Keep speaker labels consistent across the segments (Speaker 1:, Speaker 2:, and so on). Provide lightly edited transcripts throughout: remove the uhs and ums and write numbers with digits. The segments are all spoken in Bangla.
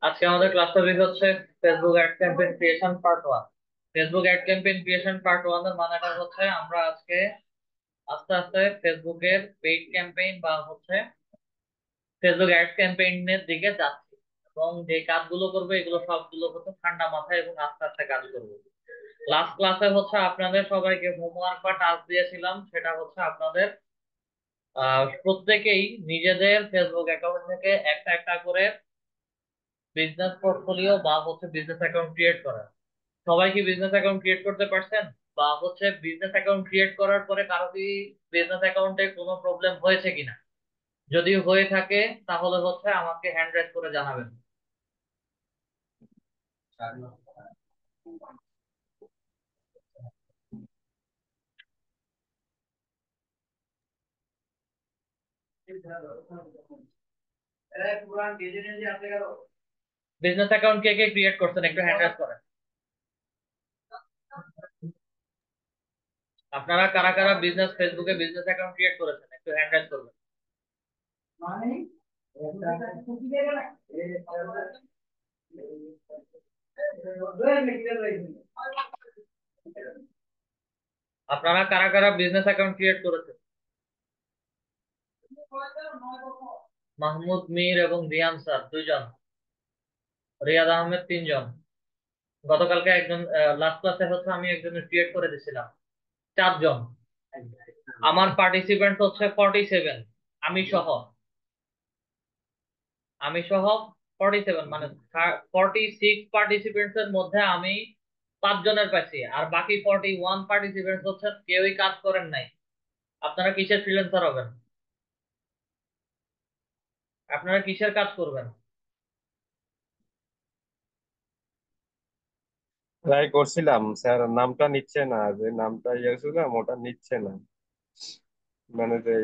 Speaker 1: আজকে আমাদের ক্লাস টপিক হচ্ছে Facebook ad campaign creation part 1। Facebook ad campaign creation part 1 এর মানেটা হচ্ছে আমরা আজকে আস্তে আস্তে ফেসবুকের পেইড ক্যাম্পেইন বা হচ্ছে ফেসবুক অ্যাড ক্যাম্পেইনের দিকে যাচ্ছি, এবং যে কাজগুলো করবে এগুলো সবগুলো হচ্ছে ঠান্ডা মাথায় এবং আস্তে আস্তে কাজ করবো। লাস্ট ক্লাসে হচ্ছে আপনাদের সবাইকে হোমওয়ার্ক বা টাস্ক দিয়েছিলাম, সেটা হচ্ছে আপনাদের প্রত্যেকেই নিজেদের ফেসবুক অ্যাকাউন্ট থেকে একটা একটা করে বিজনেস পোর্টফোলিও বা হচ্ছে বিজনেস অ্যাকাউন্ট ক্রিয়েট করা। সবাই কি বিজনেস অ্যাকাউন্ট ক্রিয়েট করতে পারছেন? বা হচ্ছে বিজনেস অ্যাকাউন্ট ক্রিয়েট করার পরে কারো কি বিজনেস অ্যাকাউন্টে কোনো প্রবলেম হয়েছে কিনা? যদি হয়ে থাকে তাহলে হচ্ছে আমাকে হ্যান্ড রাইজ করে জানাবেন। বিজনেস অ্যাকাউন্ট কে কে ক্রিয়েট করছেন একটু হ্যান্ড রাইজ করেন। আপনারা কারা কারা বিজনেস ফেসবুকে বিজনেস অ্যাকাউন্ট ক্রিয়েট করেছেন একটু হ্যান্ড রাইজ করবেন। আপনারা কারা কারা বিজনেস অ্যাকাউন্ট ক্রিয়েট করেছেন? মাহমুদ মির এবং রিয়ান স্যার 2 জন, রিয়াদ আহমেদ 3 জন। গতকালকে একজন লাস্ট ক্লাসে হচ্ছে আমি একজনের ক্রিয়েট করে দিয়েছিলাম 4 জন। আমার পার্টিসিপেন্ট হচ্ছে 47, আমি সহ। আমি সহ 47, মানে 46 পার্টিসিপেন্টস এর মধ্যে আমি 5 জনের পাইছি, আর বাকি 41 পার্টিসিপেন্টস হচ্ছে কেউই কাজ করেন নাই। আপনারা কিসের ফ্রিল্যান্সার হবেন? আপনারা কিসের কাজ করবেন?
Speaker 2: ট্রাই করছিলাম স্যার, নামটা নিচ্ছে না, যে নামটা ইয়ে ছিলাম ওটা নিচ্ছে না। মানে যে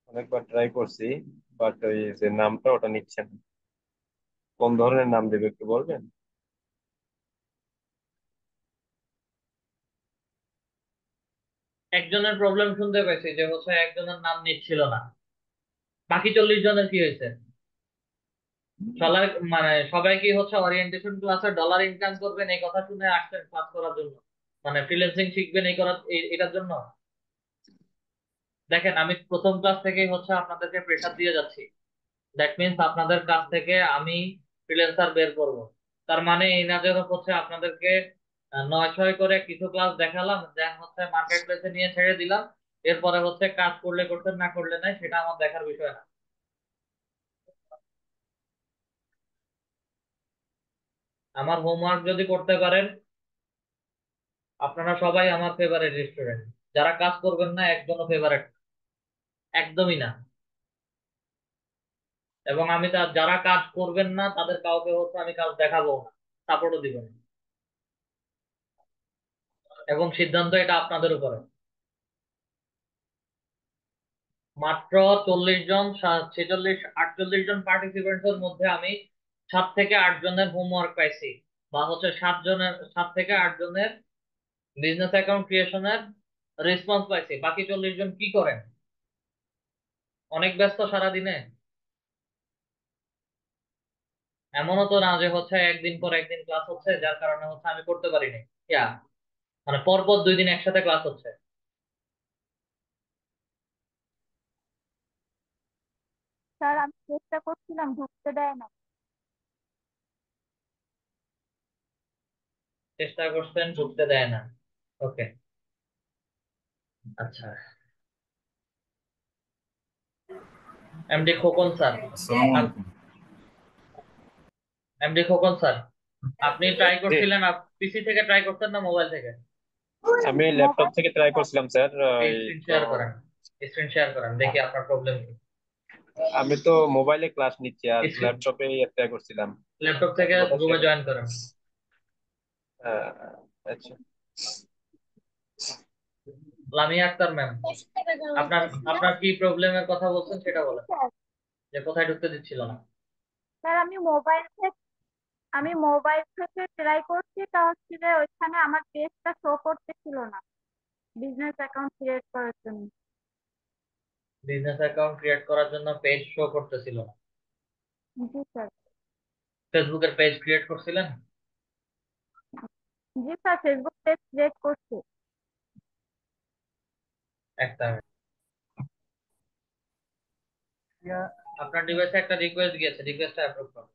Speaker 2: অনেকবার ট্রাই করছি, বাট ওই যে নামটা ওটা নিচ্ছে না। কোন ধরনের নাম দেবে একটু বলবেন?
Speaker 1: একজনের প্রবলেম শুনতে পাইছি যে হচ্ছে একজনের নাম নিচ্ছিল না। বাকি 40 জনের কি হয়েছে? সবাই, মানে সবাই কি হচ্ছে ওরিয়েন্টেশন ক্লাসে ডলার ইনকাম করবেন এই কথা শুনে আসছেন ক্লাস করার জন্য? মানে ফ্রিল্যান্সিং শিখবেন এই করার এটার জন্য? দেখেন, আমি প্রথম ক্লাস থেকেই হচ্ছে আপনাদেরকে প্রেশার দিয়ে যাচ্ছি। দ্যাট মিন্স আপনাদের কাছ থেকে আমি ফ্রিল্যান্সার বের করব। তার মানে এই না যে হচ্ছে আপনাদেরকে 9-6 করে কিছু ক্লাস দেখালাম, দেন হচ্ছে মার্কেট প্লেসে নিয়ে ছেড়ে দিলাম, এরপরে হচ্ছে কাজ করলে করতেন না করলে নাই, সেটা আমার দেখার বিষয় না। আমার হোমওয়ার্ক যদি করতে পারেন, আপনারা সবাই আমার ফেভারিট রেস্টুরেন্ট। যারা কাজ করবেন না একজনও ফেভারিট, একদমই না। এবং আমি যারা কাজ করবেন না তাদের কাউকে হচ্ছে আমি কাজ দেখাবো না, সাপোর্টও দিব না। এবং সিদ্ধান্ত এটা আপনাদের উপরে। মাত্র 40 জন, 46 48 জন পার্টিসিপেন্টস এর মধ্যে আমি 7 থেকে 8 জনের হোমওয়ার্ক পাইছি, বা হচ্ছে 7 থেকে 8 জনের বিজনেস অ্যাকাউন্ট ক্রিয়েশনের রেসপন্স পাইছি। বাকি 40 জন কি করেন? অনেক ব্যস্ত সারাদিনে। এমনও তো না যে হচ্ছে একদিন পর একদিন ক্লাস হচ্ছে যার কারণে হচ্ছে আমি করতে পারিনি। ইয়া, মানে পরপর 2 দিন একসাথে ক্লাস হচ্ছে।
Speaker 3: স্যার আমি চেষ্টা করছিলাম, ঢুকতে দেয় না।
Speaker 1: চেষ্টা করছেন, ঢুকতে দেয় না। ওকে, আচ্ছা। এমডি খোকন স্যার,
Speaker 4: আসসালামু আলাইকুম।
Speaker 1: এমডি খোকন স্যার, আপনি ট্রাই
Speaker 2: জি,
Speaker 1: করছিলেন পিসি থেকে ট্রাই করতেন না মোবাইল থেকে?
Speaker 2: আমি ল্যাপটপ
Speaker 3: মোবাইল।
Speaker 2: থেকে ট্রাই করছিলাম স্যার। এই
Speaker 1: স্ক্রিন
Speaker 2: তো
Speaker 1: শেয়ার করেন, স্ক্রিন শেয়ার করেন, দেখি আপনার প্রবলেম কি।
Speaker 2: আমি তো মোবাইলে ক্লাস নিচ্ছি আর
Speaker 1: স্ক্রিন,
Speaker 2: ল্যাপটপে ট্রাই করছিলাম।
Speaker 1: ল্যাপটপ থেকে
Speaker 2: ওটা
Speaker 1: রুমে
Speaker 2: শেয়ার।
Speaker 1: জয়েন করেন।
Speaker 2: আচ্ছা।
Speaker 1: লামিয়া আক্তার ম্যাম, আপনার আপনার কি প্রবলেমের কথা বলছেন সেটা বলেন,
Speaker 3: স্যার,
Speaker 1: যে কোথায় ঢুকতে দিচ্ছিল না।
Speaker 3: স্যার আমি মোবাইল থেকে ট্রাই করছি, তা হচ্ছে যে ওইখানে আমার পেজটা শো করতেছিল না বিজনেস অ্যাকাউন্ট ক্রিয়েট করার জন্য।
Speaker 1: বিজনেস অ্যাকাউন্ট ক্রিয়েট করার জন্য পেজ শো করতেছিল না।
Speaker 3: জি স্যার।
Speaker 1: ফেসবুকের পেজ ক্রিয়েট করছিলেন?
Speaker 3: জি স্যার, ফেসবুক পেজ ক্রিয়েট করছি।
Speaker 1: একটা minute। আপনার ডিভাইসে একটা রিকোয়েস্ট গিয়েছে, রিকোয়েস্টটা অ্যাপ্রুভ করুন।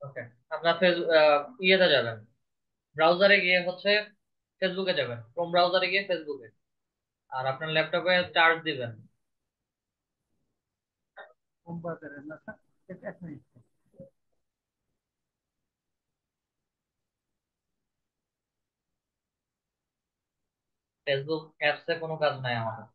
Speaker 1: ওকে। আপনার ইয়েতে যাবেন, ব্রাউজারে গিয়ে হচ্ছে ফেসবুকে যাবেন, ক্রোম ব্রাউজারে গিয়ে ফেসবুকে, আর আপনার ল্যাপটপে চার্জ দিবেন। ফেসবুক অ্যাপসে কোনো কাজ নাই আমাদের।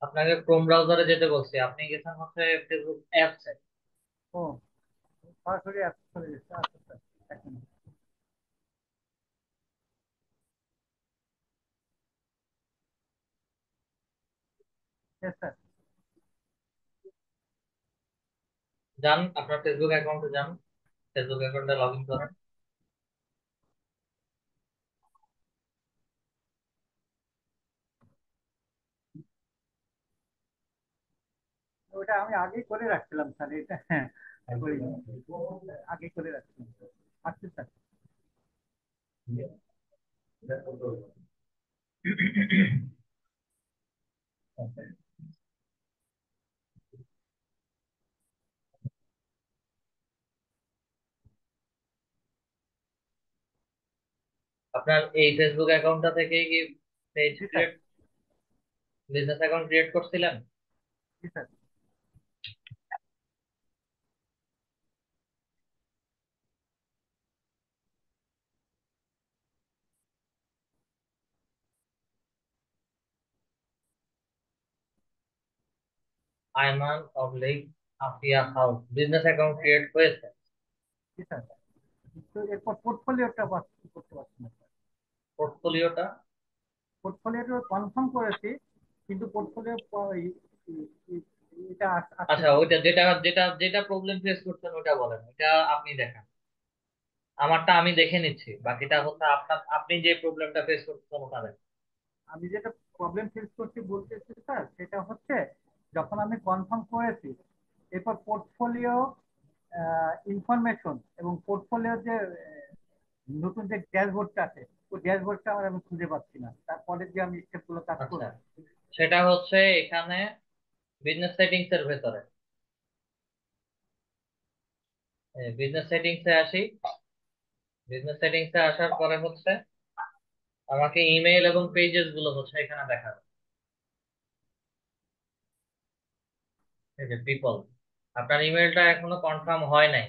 Speaker 1: আপনাকে ক্রোম ব্রাউজারে যেতে বলছি, আপনি গেছেন হচ্ছে ফেসবুক অ্যাপসে। যান, আপনার ফেসবুক অ্যাকাউন্টে যান, ফেসবুক অ্যাকাউন্টে লগ ইন করেন। আপনার এই ফেসবুক অ্যাকাউন্টটা থেকে কি page create, business account create করছিলেন? আয়মান অবলিক Afia house business account create হয়েছে। পোর্টফোলিওটা, আচ্ছা ওইটা যেটা যেটা যেটা প্রবলেম ফেস করছেন ওটা বলেন, ওটা আপনি দেখান। আমারটা আমি দেখে নিচ্ছি, বাকিটা হচ্ছে আপনার, আপনি যে প্রবলেমটা ফেস করছেন ওটা দেখেন। আচ্ছা, সেটা হচ্ছে এখানে বিজনেস সেটিংস এর ভেতরে, বিজনেস সেটিংস এ আসি। বিজনেস সেটিংস এ আসার পরে হচ্ছে আমাকে ইমেইল এবং পেজেস গুলো হচ্ছে এখানে দেখাবে। এই যে পিপল, আপনার ইমেলটা এখনো কনফার্ম হয় নাই।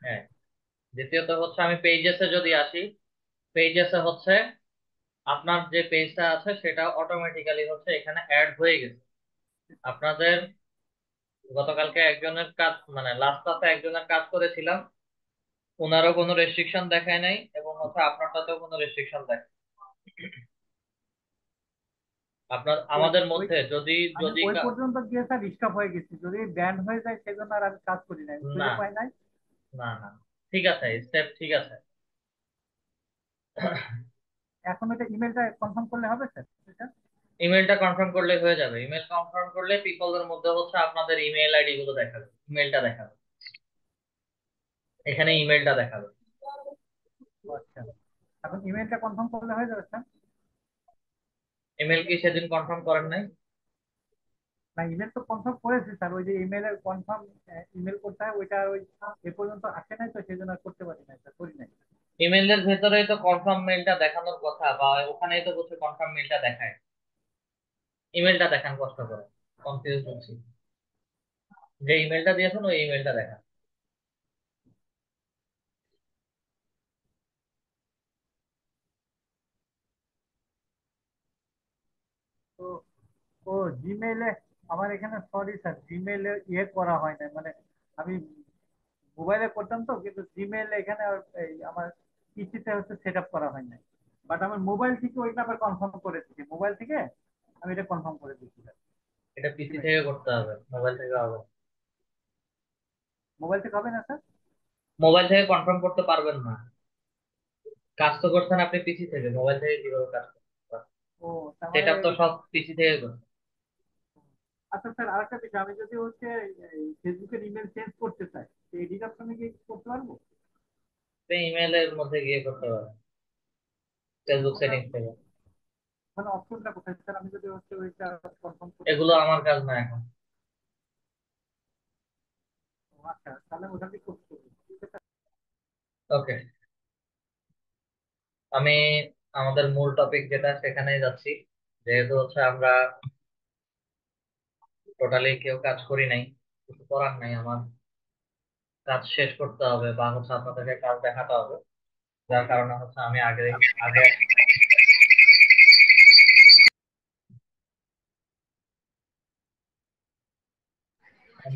Speaker 1: হ্যাঁ। দ্বিতীয়ত হচ্ছে আমি পেজেসে যদি আসি, পেজেসে হচ্ছে আপনার যে পেজটা আছে সেটা অটোমেটিক্যালি হচ্ছে এখানে অ্যাড হয়ে গেছে। আপনাদের গতকালকে একজনের কাজ, মানে লাস্ট ক্লাসে একজনের কাজ করেছিলাম, ওনারও কোনো রেস্ট্রিকশন দেখায় নাই এবং হচ্ছে আপনারটাতেও কোনো রেস্ট্রিকশন দেখায়। আপনার আমাদের মধ্যে যদি যদি না, না না, ঠিক আছে, স্টেপ ঠিক আছে। ইমেলটা কনফার্ম করলে হয়ে যাবে, ইমেল কনফার্ম করলে পিপলের মধ্যে হচ্ছে আপনাদের ইমেল আইডি গুলো দেখাবে, ইমেলটা দেখাবে, এখানে ইমেলটা দেখাবে। ইমেল কি সেদিন কনফার্ম করেন নাই? ইমেলের ভেতরেই তো কনফার্ম মেলটা দেখানোর কথা, বা ওখানেই তো বলছে কনফার্ম মেলটা দেখায়। ইমেলটা দেখান কষ্ট করে, কনফিউজ হচ্ছি। যে ইমেলটা দিয়েছেন ওই ইমেলটা দেখান।
Speaker 4: মোবাইলে করতাম তো, কিন্তু জিমেল এখানে এই আমার পিসিতে হচ্ছে সেট আপ করা হয় নাই। বাট আমার মোবাইল থেকে ওইটা আবার কনফার্ম করে দিচ্ছি, মোবাইল থেকে আমি এটা কনফার্ম করে দিচ্ছি।
Speaker 1: এটা পিসি
Speaker 4: জিমেল
Speaker 1: থেকে করতে হবে, মোবাইল থেকে হবে না।
Speaker 4: মোবাইল থেকে হবে না স্যার?
Speaker 1: মোবাইল থেকে কনফার্ম করতে পারবেন না। কাজ তো করছেন আপনি পিসি থেকে, মোবাইল থেকে কিভাবে কাজ করতে?
Speaker 4: ও, তার
Speaker 1: সেট
Speaker 4: মানে
Speaker 1: আপ তো সব পিসি থেকে করছেন।
Speaker 4: আচ্ছা স্যার, আরেকটা বিষয়, আমি যদি হচ্ছে ফেসবুকের ইমেল চেঞ্জ করতে চাই, এই ডিডাকশনে কি করতে পারবো?
Speaker 1: ইমেলের মধ্যে গিয়ে করতে পারেন, ফেসবুক
Speaker 4: ওটা
Speaker 1: সেটিংস থেকে।
Speaker 4: মানে অপশনটা কোথায় স্যার, আমি যদি হচ্ছে ওইটা কনফার্ম করতে
Speaker 1: এগুলো
Speaker 4: চাই?
Speaker 1: আমার কাজ না এখন।
Speaker 4: ও আচ্ছা, তাহলে ওটা কি করতে হবে? ঠিক আছে।
Speaker 1: ওকে, আমি আমাদের মূল টপিক যেটা সেখানেই যাচ্ছি। যেহেতু হচ্ছে আমরা টোটালি কেউ কাজ করি নাই, কিছু করার নাই, আমার কাজ শেষ করতে হবে বা হচ্ছে আপনাদেরকে কাজ দেখাতে হবে। যার কারণে হচ্ছে আমি আগে আগে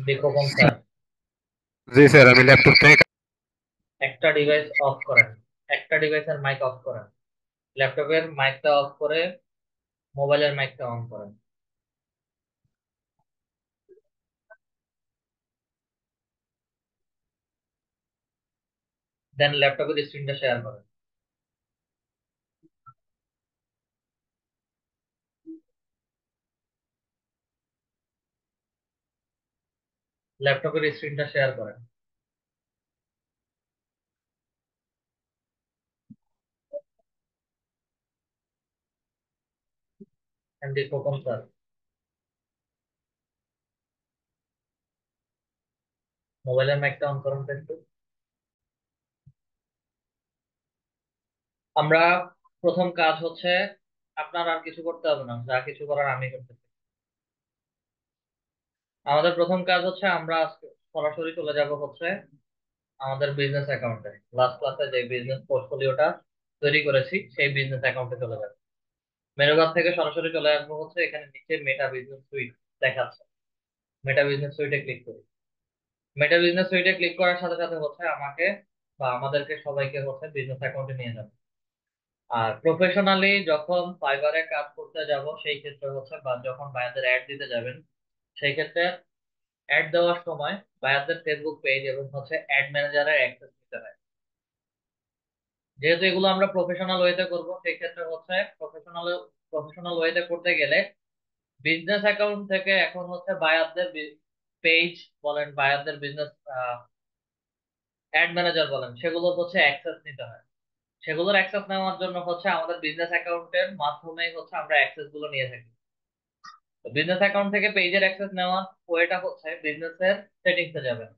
Speaker 1: দীপকম স্যার,
Speaker 2: জি স্যার, আমি ল্যাপটপ থেকে।
Speaker 1: একটা ডিভাইস অফ করেন, একটা ডিভাইসের মাইক অফ করেন, ল্যাপটপের মাইকটা অফ করে মোবাইলের মাইকটা অন করেন, দেন ল্যাপটপের স্ক্রিনটা শেয়ার করেন। ল্যাপটপের স্ক্রিনটা শেয়ার করেন। দীপকম স্যার, মোবাইলের মাইকটা অন করুন তো একটু। আমরা প্রথম কাজ হচ্ছে, আপনার আর কিছু করতে হবে না, যা কিছু করার আমি করতেছি। আমাদের প্রথম কাজ হচ্ছে আমরা আজকে সরাসরি চলে যাব হচ্ছে আমাদের বিজনেস অ্যাকাউন্টে। লাস্ট ক্লাসে যে বিজনেস পোর্টফোলিওটা তৈরি করেছি সেই বিজনেস অ্যাকাউন্টে চলে যাবে। মেনু বার থেকে সরাসরি চলে আসবো হচ্ছে এখানে নিচে মেটা বিজনেস সুইট দেখাচ্ছে, মেটা বিজনেস সুইটে ক্লিক করি। মেটা বিজনেস সুইটে ক্লিক করার সাথে সাথে হচ্ছে আমাকে বা আমাদেরকে সবাইকে হচ্ছে বিজনেস অ্যাকাউন্টে নিয়ে যাবে। আর প্রফেশনালি যখন ফাইবারে কাজ করতে যাব সেই ক্ষেত্রে হচ্ছে বা যখন বায়ারদের অ্যাড দিতে যাবেন সেই ক্ষেত্রে অ্যাড দেওয়ার সময় বায়ারদের ফেসবুক পেজ এবং হচ্ছে অ্যাড ম্যানেজারের অ্যাক্সেস নিতে হয়। যেহেতু এগুলো আমরা প্রফেশনাল ওয়েতে করব সেই ক্ষেত্রে হচ্ছে প্রফেশনাল প্রফেশনাল ওয়েতে করতে গেলে বিজনেস অ্যাকাউন্ট থেকে এখন হচ্ছে বায়ারদের পেজ বলেন, বায়ারদের বিজনেস অ্যাড ম্যানেজার বলেন, সেগুলো হচ্ছে অ্যাক্সেস নিতে হয়। সেগুলোর অ্যাক্সেস নেওয়ার জন্য হচ্ছে আমাদের বিজনেস অ্যাকাউন্টের মাধ্যমেই হচ্ছে আমরা অ্যাক্সেস গুলো নিয়ে থাকি। বিজনেস অ্যাকাউন্ট থেকে পেজের অ্যাক্সেস নেওয়ার ওয়েটা হচ্ছে বিজনেসের সেটিংসে যাবেন।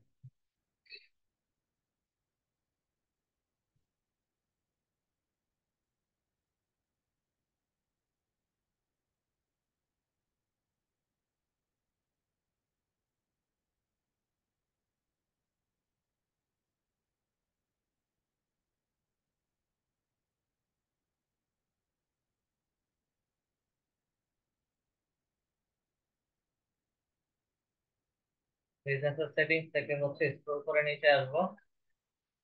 Speaker 1: বিজনেসের সেটিংস থেকে হচ্ছে স্ক্রল করে নিচে আসবো,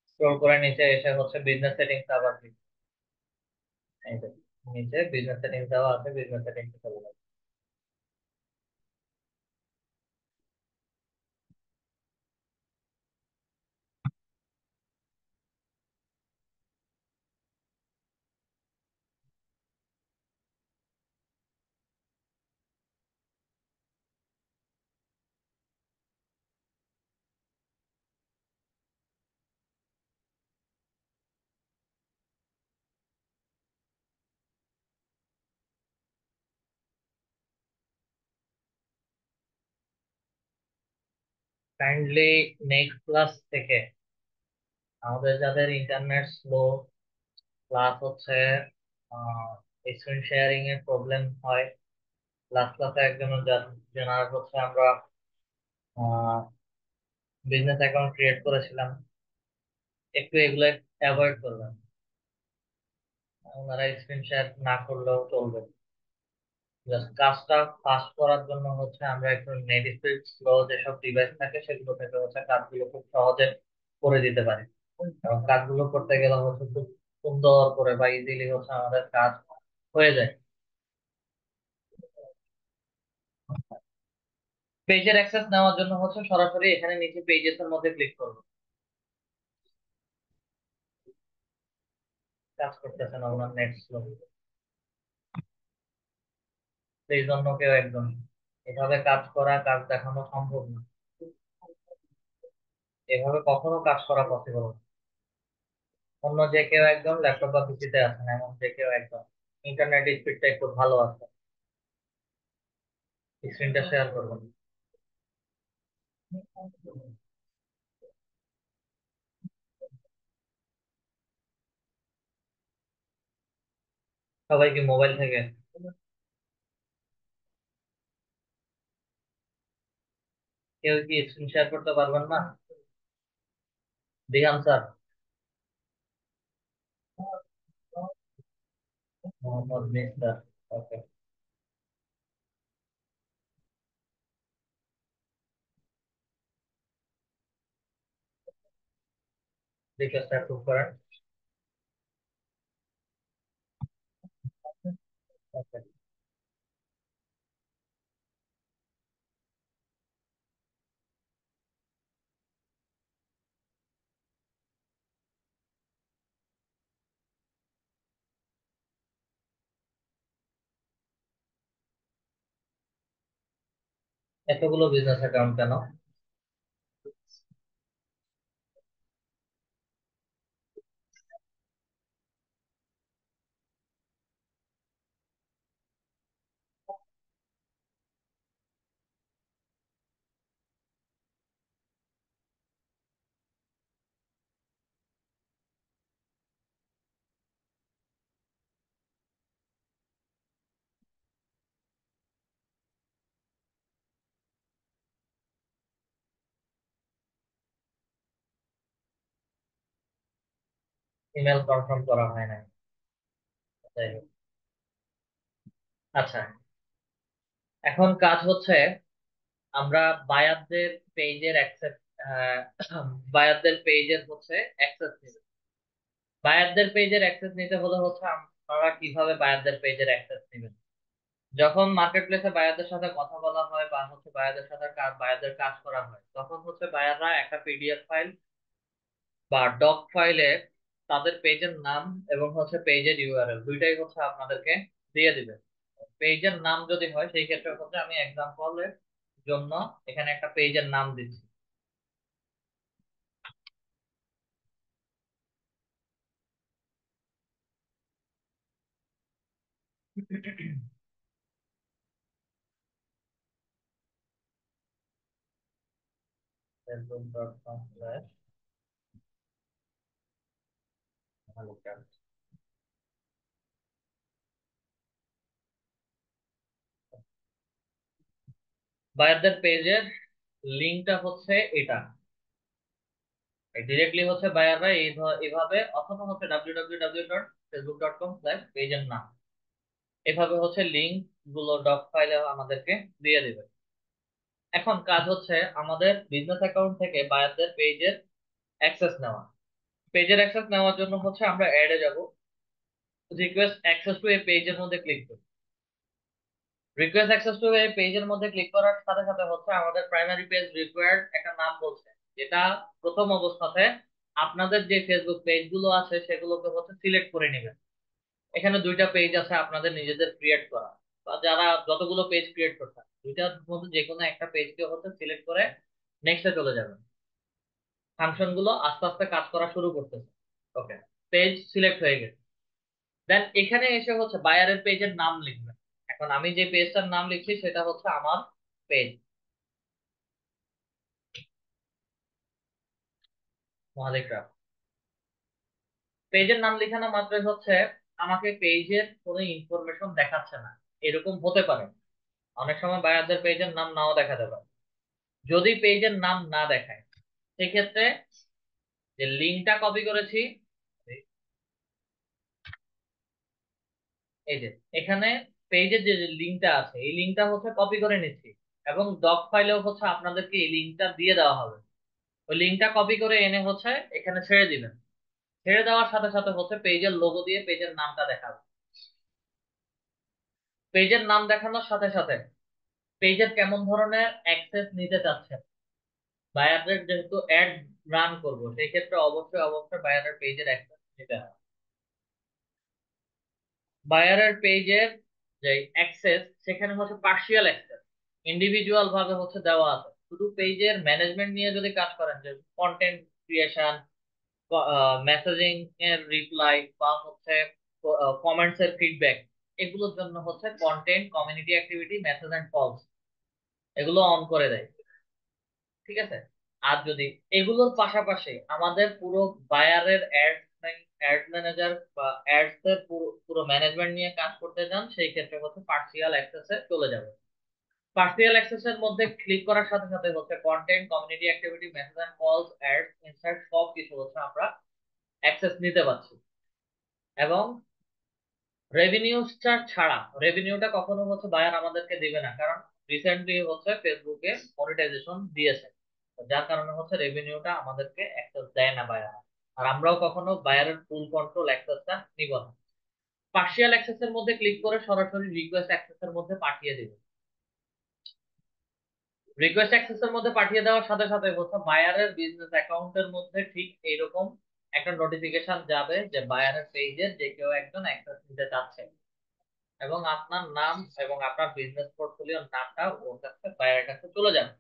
Speaker 1: স্ক্রল করে নিচে এসে হচ্ছে বিজনেস সেটিংস আবার click। এই যে নিচে বিজনেস সেটিংস দেওয়া আছে, বিজনেস সেটিংস চলে যাবে। কাইন্ডলি নেক্সট ক্লাস থেকে আমাদের যাদের ইন্টারনেট স্লো প্লাস হচ্ছে স্ক্রিন শেয়ারিং এর প্রবলেম হয়, লাস্ট ক্লাসে একজনের জানার হচ্ছে আমরা বিজনেস অ্যাকাউন্ট ক্রিয়েট করেছিলাম, একটু এগুলো অ্যাভয়েড করবেন। ওনারা স্ক্রিন শেয়ার না করলেও চলবে, জাস্ট কাজটা ফাস্ট করার জন্য হচ্ছে আমরা একটু নেট স্পিড স্লো যেসব ডিভাইস থাকে সেগুলো থেকে হচ্ছে কাজগুলো খুব সহজে করে দিতে পারি। এবং কাজগুলো করতে গেলে হচ্ছে খুব সুন্দর করে বা ইজিলি হচ্ছে আমাদের কাজ হয়ে যায়। পেজের অ্যাক্সেস নেওয়ার জন্য হচ্ছে সরাসরি এখানে নিচে পেজেস এর মধ্যে ক্লিক করবো। কাজ করতেছে না, ওনার নেট স্লো। সেই জন্য কেউ একজন এভাবে কাজ করা, কাজ দেখানো সম্ভব না। এভাবে কখনো কাজ করা পসিবল না। অন্য যে কেউ একজন ল্যাপটপ বা পিসিতে আছেন, এমন যে কেউ একজন ইন্টারনেট স্পিডটা একটু ভালো আছে, স্ক্রিনটা শেয়ার করবেন। সবাই কি মোবাইল থেকে? কেউ কি স্ক্রিন শেয়ার করতে পারবেন না? দিহান স্যার, মোহাম্মদ মিস্টার, ওকে, রিকোয়েস্ট অ্যাপ্রুভ করেন। ওকে, এতগুলো বিজনেস অ্যাকাউন্ট কেন? ইমেল কনফার্ম করা হয় না? যাই হোক। আচ্ছা, এখন কাজ হচ্ছে আমরা বায়ারদের পেজের অ্যাক্সেস, বায়ারদের পেজের হচ্ছে অ্যাক্সেস নিব। বায়ারদের পেজের অ্যাক্সেস নিতে হলে হচ্ছে আপনারা কিভাবে বায়ারদের পেজের অ্যাক্সেস নেবেন? যখন মার্কেট প্লেসে বায়ারদের সাথে কথা বলা হয় বা হচ্ছে বায়ারদের সাথে বায়ারদের কাজ করা হয়, তখন হচ্ছে বায়াররা একটা পিডিএফ ফাইল বা ডক ফাইলে তাদের পেজের নাম এবং হচ্ছে পেজের ইউআরএল দুইটাই হচ্ছে আপনাদেরকে দিয়ে দিবে। পেজের নাম যদি হয় সেই ক্ষেত্রে হচ্ছে আমি এক্সাম্পলের জন্য এখানে একটা পেজের নাম দিচ্ছি। facebook.com/, বায়ারদের পেজের লিঙ্কটা হচ্ছে এটা। ডিরেক্টলি হচ্ছে বায়াররা এভাবে, অথবা হচ্ছে www.facebook.com/পেজের নাম, এভাবে হচ্ছে লিঙ্ক গুলো ডক ফাইলে আমাদেরকে দিয়ে দিবে। এখন কাজ হচ্ছে আমাদের বিজনেস অ্যাকাউন্ট থেকে বায়ারদের পেজের অ্যাক্সেস নেওয়া। পেজের অ্যাক্সেস নেওয়ার জন্য হচ্ছে আমরা অ্যাডে যাব, রিকোয়েস্ট অ্যাক্সেস টু এ পেজের মধ্যে ক্লিক করি। রিকোয়েস্ট অ্যাক্সেস টু এ পেজের মধ্যে ক্লিক করার সাথে সাথে হচ্ছে আমাদের প্রাইমারি পেজ রিকোয়ার্ড একটা নাম বলছে, যেটা প্রথম অবস্থাতে আপনাদের যে ফেসবুক পেজ গুলো আছে সেগুলোকে হচ্ছে সিলেক্ট করে নেবেন। এখানে দুইটা পেজ আছে আপনাদের নিজেদের ক্রিয়েট করা, বা যারা যতগুলো পেজ ক্রিয়েট করছেন দুইটার মধ্যে যে কোনো একটা পেজকে হচ্ছে সিলেক্ট করে নেক্সটে চলে যাবেন। ফাংশন গুলো আস্তে আস্তে কাজ করা শুরু করতেছে। ওকে, পেজ সিলেক্ট হয়ে গেছে। দেন এখানে এসে হচ্ছে বায়ারের পেজের নাম লিখবেন। এখন আমি যে পেজটার নাম লিখছি সেটা হচ্ছে আমার পেজ, মহালিকরা। পেজের নাম লেখানো মাত্রই হচ্ছে আমাকে পেজের কোনো ইনফরমেশন দেখাচ্ছে না, এরকম হতে পারে। অনেক সময় বায়ারদের পেজের নাম নাও দেখাতে পারে। যদি পেজের নাম না দেখায় সেক্ষেত্রে যে লিঙ্কটা কপি করেছি, এই যে এখানে পেজের যে লিঙ্কটা আছে এই লিঙ্কটা হচ্ছে কপি করে নিচ্ছি, এবং ডক ফাইলেও হচ্ছে আপনাদেরকে এই লিঙ্কটা দিয়ে দেওয়া হবে। ওই লিঙ্কটা কপি করে এনে হচ্ছে এখানে ছেড়ে দিবেন। ছেড়ে দেওয়ার সাথে সাথে হচ্ছে পেজের লোগো দিয়ে পেজের নামটা দেখাবে। পেজের নাম দেখানোর সাথে সাথে পেজের কেমন ধরনের অ্যাক্সেস নিতে চাচ্ছেন, বায়ারদের যেহেতু অ্যাড রান করব সেই ক্ষেত্রে অবশ্যই অবশ্যই বায়ারের পেজের অ্যাক্সেস নিতে হবে। বায়ারের পেজের যে অ্যাক্সেস সেখানে হচ্ছে পার্শিয়াল অ্যাক্সেস, ইন্ডিভিজুয়াল ভাবে হচ্ছে দেওয়া আছে। শুধু পেজের ম্যানেজমেন্ট নিয়ে যদি কাজ করেন, যে কন্টেন্ট ক্রিয়েশন, মেসেজিং এর রিপ্লাই বা হচ্ছে কমেন্টস এর ফিডব্যাক, এগুলোর জন্য হচ্ছে content, community activity, message and calls এগুলো অন করে দেয়। ঠিক আছে। আর যদি এগুলোর পাশাপাশি আমাদের পুরো বায়ারের অ্যাড ম্যানেজার বা অ্যাডস এর পুরো পুরো ম্যানেজমেন্ট নিয়ে কাজ করতে যান, সেই ক্ষেত্রে হচ্ছে পার্সিয়াল অ্যাক্সেসে চলে যাবে। পার্সিয়াল অ্যাক্সেসের মধ্যে ক্লিক করার সাথে সাথে হচ্ছে content, community activity, message and calls, ads, insert সব কিছু হচ্ছে আমরা অ্যাক্সেস নিতে পারছি। এবং রেভিনিউ স্টার ছাড়া, রেভিনিউটা কখনো হচ্ছে বায়ার আমাদেরকে দিবে না, কারণ রিসেন্টলি হচ্ছে ফেসবুকে মনিটাইজেশন দিয়েছে। তো যার কারণে হচ্ছে রেভিনিউটা আমাদেরকে অ্যাক্সেস দেয় না বায়ার। আর আমরাও কখনো বায়ারের ফুল কন্ট্রোল অ্যাক্সেসটা নিব না। পার্শিয়াল অ্যাক্সেসের মধ্যে ক্লিক করে সরাসরি রিকোয়েস্ট অ্যাক্সেসের মধ্যে পাঠিয়ে দিব। রিকোয়েস্ট অ্যাক্সেসের মধ্যে পাঠিয়ে দেওয়ার সাথে সাথে হচ্ছে বায়ারের বিজনেস অ্যাকাউন্টের মধ্যে ঠিক এইরকম একটা নোটিফিকেশন যাবে যে বায়ারের পেজের যে কেউ একজন অ্যাক্সেস নিতে চাচ্ছে, এবং আপনার নাম এবং আপনার বিজনেস পোর্টফোলিওর নামটা ওর কাছে বায়ারের কাছে চলে যাবে।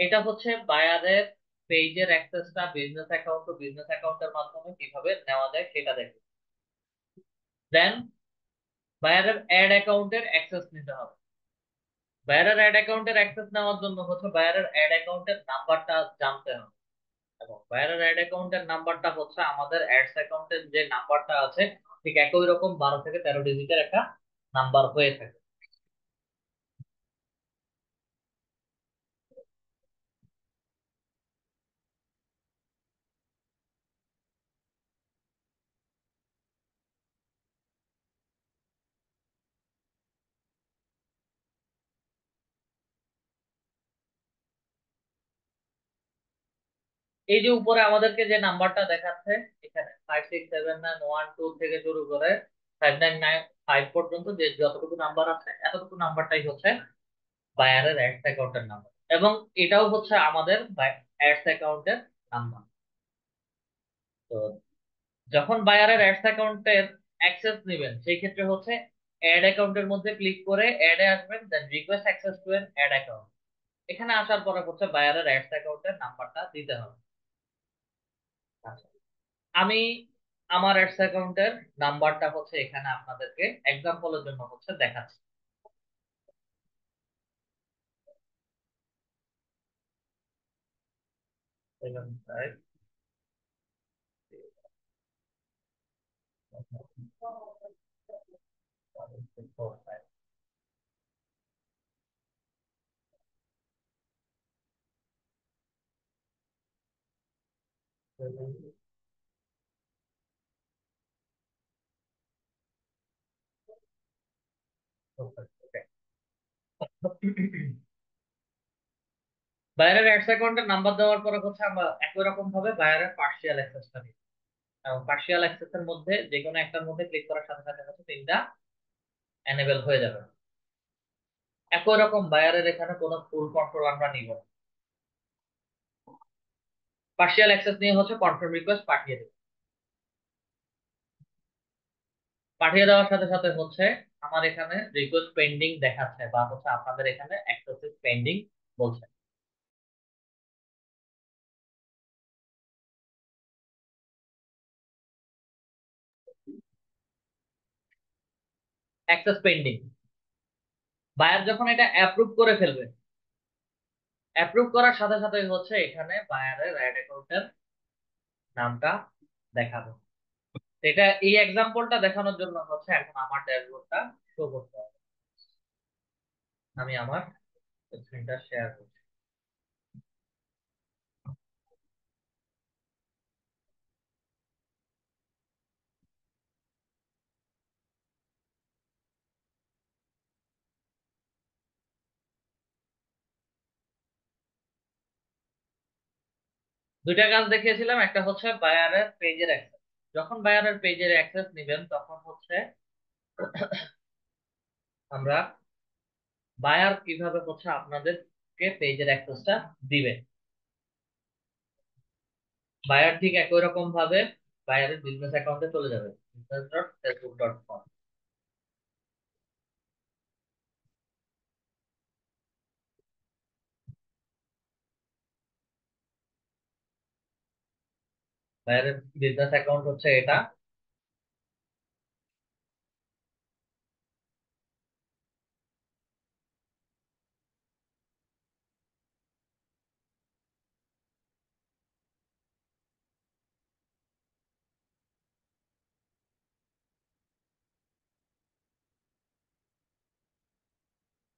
Speaker 1: এটা হচ্ছে বায়ারের পেজের অ্যাক্সেসটা বিজনেস অ্যাকাউন্ট টু বিজনেস অ্যাকাউন্টের মাধ্যমে কিভাবে নেওয়া যায় সেটা দেখে। দেন বায়ারের অ্যাড অ্যাকাউন্টের অ্যাক্সেস নিতে হবে। বায়ারের অ্যাড অ্যাকাউন্টের অ্যাক্সেস নেওয়ার জন্য হচ্ছে বায়ারের অ্যাড অ্যাকাউন্টের নাম্বারটা জানতে হবে। এবং বায়ারের অ্যাড অ্যাকাউন্টের নাম্বারটা হচ্ছে আমাদের অ্যাডস অ্যাকাউন্টের যে নাম্বারটা আছে ঠিক একই রকম 12 থেকে 13 ডিজিটের একটা নাম্বার হয়ে থাকে। এই যে উপরে আমাদেরকে যে নাম্বারটা দেখাচ্ছে এখানে 567912 থেকে শুরু করে 5995 পর্যন্ত যে যতটুকু নাম্বার আছে এতটুকু নাম্বারটাই হচ্ছে বায়ারের অ্যাডস অ্যাকাউন্টের নাম্বার, এবং এটাও হচ্ছে আমাদের অ্যাডস অ্যাকাউন্টের নাম্বার। তো যখন বায়ারের অ্যাডস অ্যাকাউন্টের অ্যাক্সেস নেবেন সেই ক্ষেত্রে হচ্ছে অ্যাড অ্যাকাউন্টের মধ্যে ক্লিক করে অ্যাডে আসবেন, then request access to an ad account. এখানে আসার পরে হচ্ছে বায়ারের অ্যাডস অ্যাকাউন্টের নাম্বারটা দিতে হবে। আচ্ছা, আমি আমার অ্যাডস অ্যাকাউন্টের নাম্বারটা হচ্ছে এখানে আপনাদেরকে এক্সাম্পলের জন্য হচ্ছে দেখাচ্ছি। বায়ারের অ্যাডস অ্যাকাউন্টের নাম্বার দেওয়ার পরে হচ্ছে আমরা একই রকম ভাবে বায়ারের পার্সিয়াল অ্যাক্সেসটা নিই, এবং পার্সিয়াল অ্যাক্সেসের মধ্যে যে কোনো একটার মধ্যে ক্লিক করার সাথে সাথে হচ্ছে তিনটা এনেবল হয়ে যাবে। একই রকম বায়ারের এখানে কোনো ফুল কন্ট্রোল আমরা নিব না। পার্সিয়াল অ্যাক্সেস নিয়ে হচ্ছে কনফার্ম রিকোয়েস্ট পাঠিয়ে দেব। পাঠিয়ে দেওয়ার সাথে সাথে হচ্ছে আমার এখানে রিকোয়েস্ট পেন্ডিং দেখাচ্ছে, বা হচ্ছে আপনাদের এখানে অ্যাক্সেস পেন্ডিং বলছে। অ্যাক্সেস পেন্ডিং, বায়ার যখন এটা অ্যাপ্রুভ করে ফেলবে, অ্যাপ্রুভ করার সাথে সাথে হচ্ছে এখানে বায়ারের অ্যাড অ্যাকাউন্টের নামটা দেখাবে। এটা এই এক্সাম্পলটা দেখানোর জন্য হচ্ছে এখন আমার ড্যাশবোর্ডটা শো করতে হবে। আমি আমার স্ক্রিনটা শেয়ার করছি। দুইটা কাজ দেখিয়েছিলাম, একটা হচ্ছে বায়ারের পেজের অ্যাক্সেস। যখন বায়ারের পেজের অ্যাক্সেস নেবেন তখন হচ্ছে আমরা বায়ার কিভাবে হচ্ছে আপনাদেরকে পেজের অ্যাক্সেসটা দিবে। বায়ার ঠিক একই রকম ভাবে বায়ারের বিজনেস অ্যাকাউন্টে চলে যাবে, business.facebook.com। বায়ারের বিজনেস অ্যাকাউন্ট হচ্ছে এটা।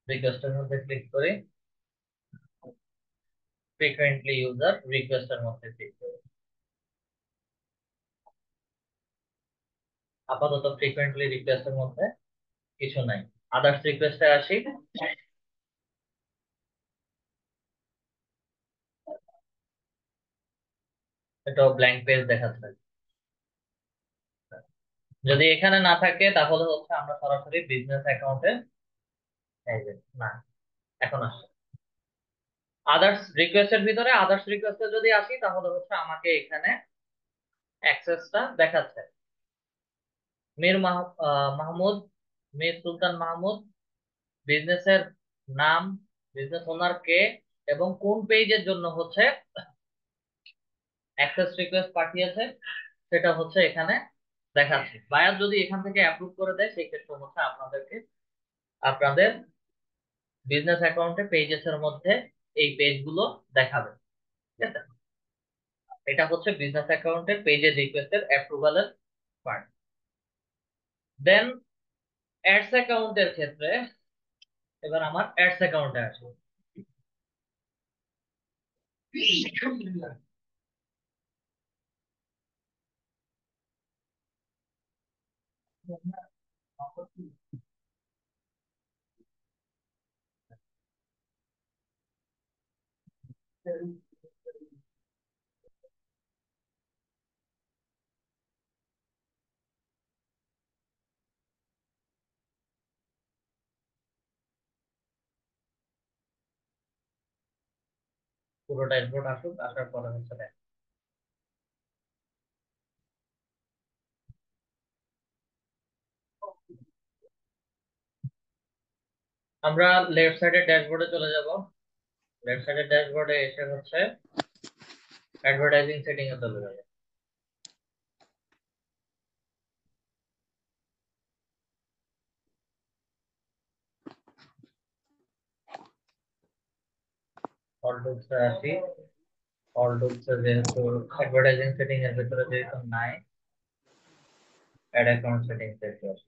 Speaker 1: রিকোয়েস্টের মধ্যে ক্লিক করে ফ্রিকোয়েন্টলি ইউজার রিকোয়েস্টের মধ্যে ক্লিক করে আপাতত ফ্রিকোয়েন্টলি রিকোয়েস্টের মধ্যে কিছু নাই। আদার্স রিকোয়েস্টে আসি। এটাও ব্ল্যাঙ্ক পেজ দেখাচ্ছে। যদি এখানে না থাকে তাহলে হচ্ছে আমরা সরাসরি বিজনেস অ্যাকাউন্টে এই যে না, এখন আসছে। আদার্স রিকোয়েস্টের ভিতরে আদার্স রিকোয়েস্টে যদি আসি তাহলে হচ্ছে আমাকে এখানে অ্যাক্সেসটা দেখাচ্ছে। মাহমুদ, মীর সুলতান মাহমুদ, বিজনেসের নাম, বিজনেস ওনার কে, এবং কোন পেজের জন্য হচ্ছে অ্যাক্সেস রিকোয়েস্ট পাঠিয়েছে সেটা হচ্ছে এখানে দেখাচ্ছে। বায়ার যদি এখান থেকে অ্যাপ্রুভ করে দেয় সেই ক্ষেত্রে হচ্ছে আপনাদেরকে আপনাদের বিজনেস অ্যাকাউন্টে পেজেস এর মধ্যে এই পেজগুলো দেখাবে। ঠিক আছে, এটা হচ্ছে বিজনেস অ্যাকাউন্টের পেজের রিকোয়েস্টের অ্যাপ্রুভালের পার্ট। দেন অ্যাডস অ্যাকাউন্টের ক্ষেত্রে এবার আমার অ্যাডস অ্যাকাউন্টে আসবো। পুরো ড্যাশবোর্ড আসুক, আসার পরে হচ্ছে দেখ আমরা লেফট সাইডের ড্যাশবোর্ডে চলে যাব। লেফট সাইডের ড্যাশবোর্ডে এসে হচ্ছে অ্যাডভার্টাইজিং সেটিং এ চলে যাব। অল টুলস এ আসি। অল টুলস এ যেহেতু অ্যাডভার্টাইজিং সেটিং এর ভিতরে যেহেতু নাই, অ্যাড অ্যাকাউন্ট সেটিংস এ আসি।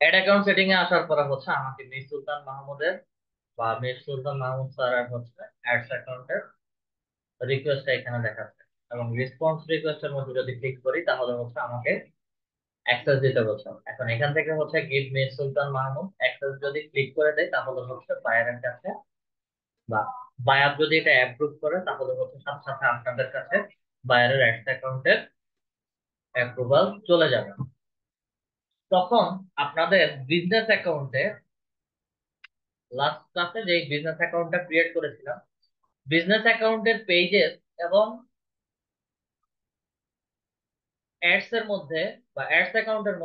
Speaker 1: অ্যাড অ্যাকাউন্ট সেটিং এ আসার পরে হচ্ছে আমাকে মীর সুলতান মাহমুদের বা মীর সুলতান মাহমুদ স্যারের হচ্ছে অ্যাডস অ্যাকাউন্টের রিকোয়েস্টটা এখানে দেখাচ্ছে, এবং রেসপন্স রিকোয়েস্টের মধ্যে যদি ক্লিক করি তাহলে হচ্ছে আমাকে অ্যাক্সেস দিতে বলছে। এখন এখান থেকে হচ্ছে গিভ মীর সুলতান মাহমুদ অ্যাক্সেস যদি ক্লিক করে দেয় তাহলে হচ্ছে বায়ারের কাছে, বা বায়ার যদি এটা অ্যাপ্রুভ করে তাহলে হচ্ছে সাথে সাথে আপনাদের কাছে বায়ারের অ্যাডস অ্যাকাউন্টের অ্যাপ্রুভাল চলে যাবে। তখন আপনাদের বিজনেস অ্যাকাউন্টে লাস্ট ক্লাসে যে বিজনেস অ্যাকাউন্টটা ক্রিয়েট করেছিলাম, বিজনেস অ্যাকাউন্টের পেজেস এবং অ্যাডস এর মধ্যে বা অ্যাডস অ্যাকাউন্টের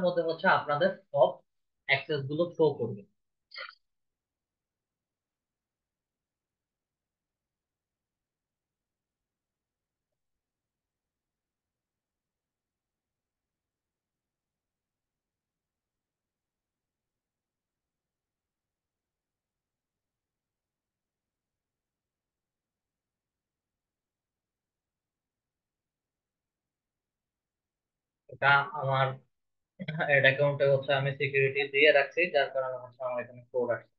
Speaker 1: মধ্যে হচ্ছে আপনাদের সব অ্যাক্সেস গুলো শো করবে। এটা আমার অ্যাড অ্যাকাউন্টে হচ্ছে আমি সিকিউরিটি দিয়ে রাখছি, যার কারণে হচ্ছে আমার এখানে কোড আসছে।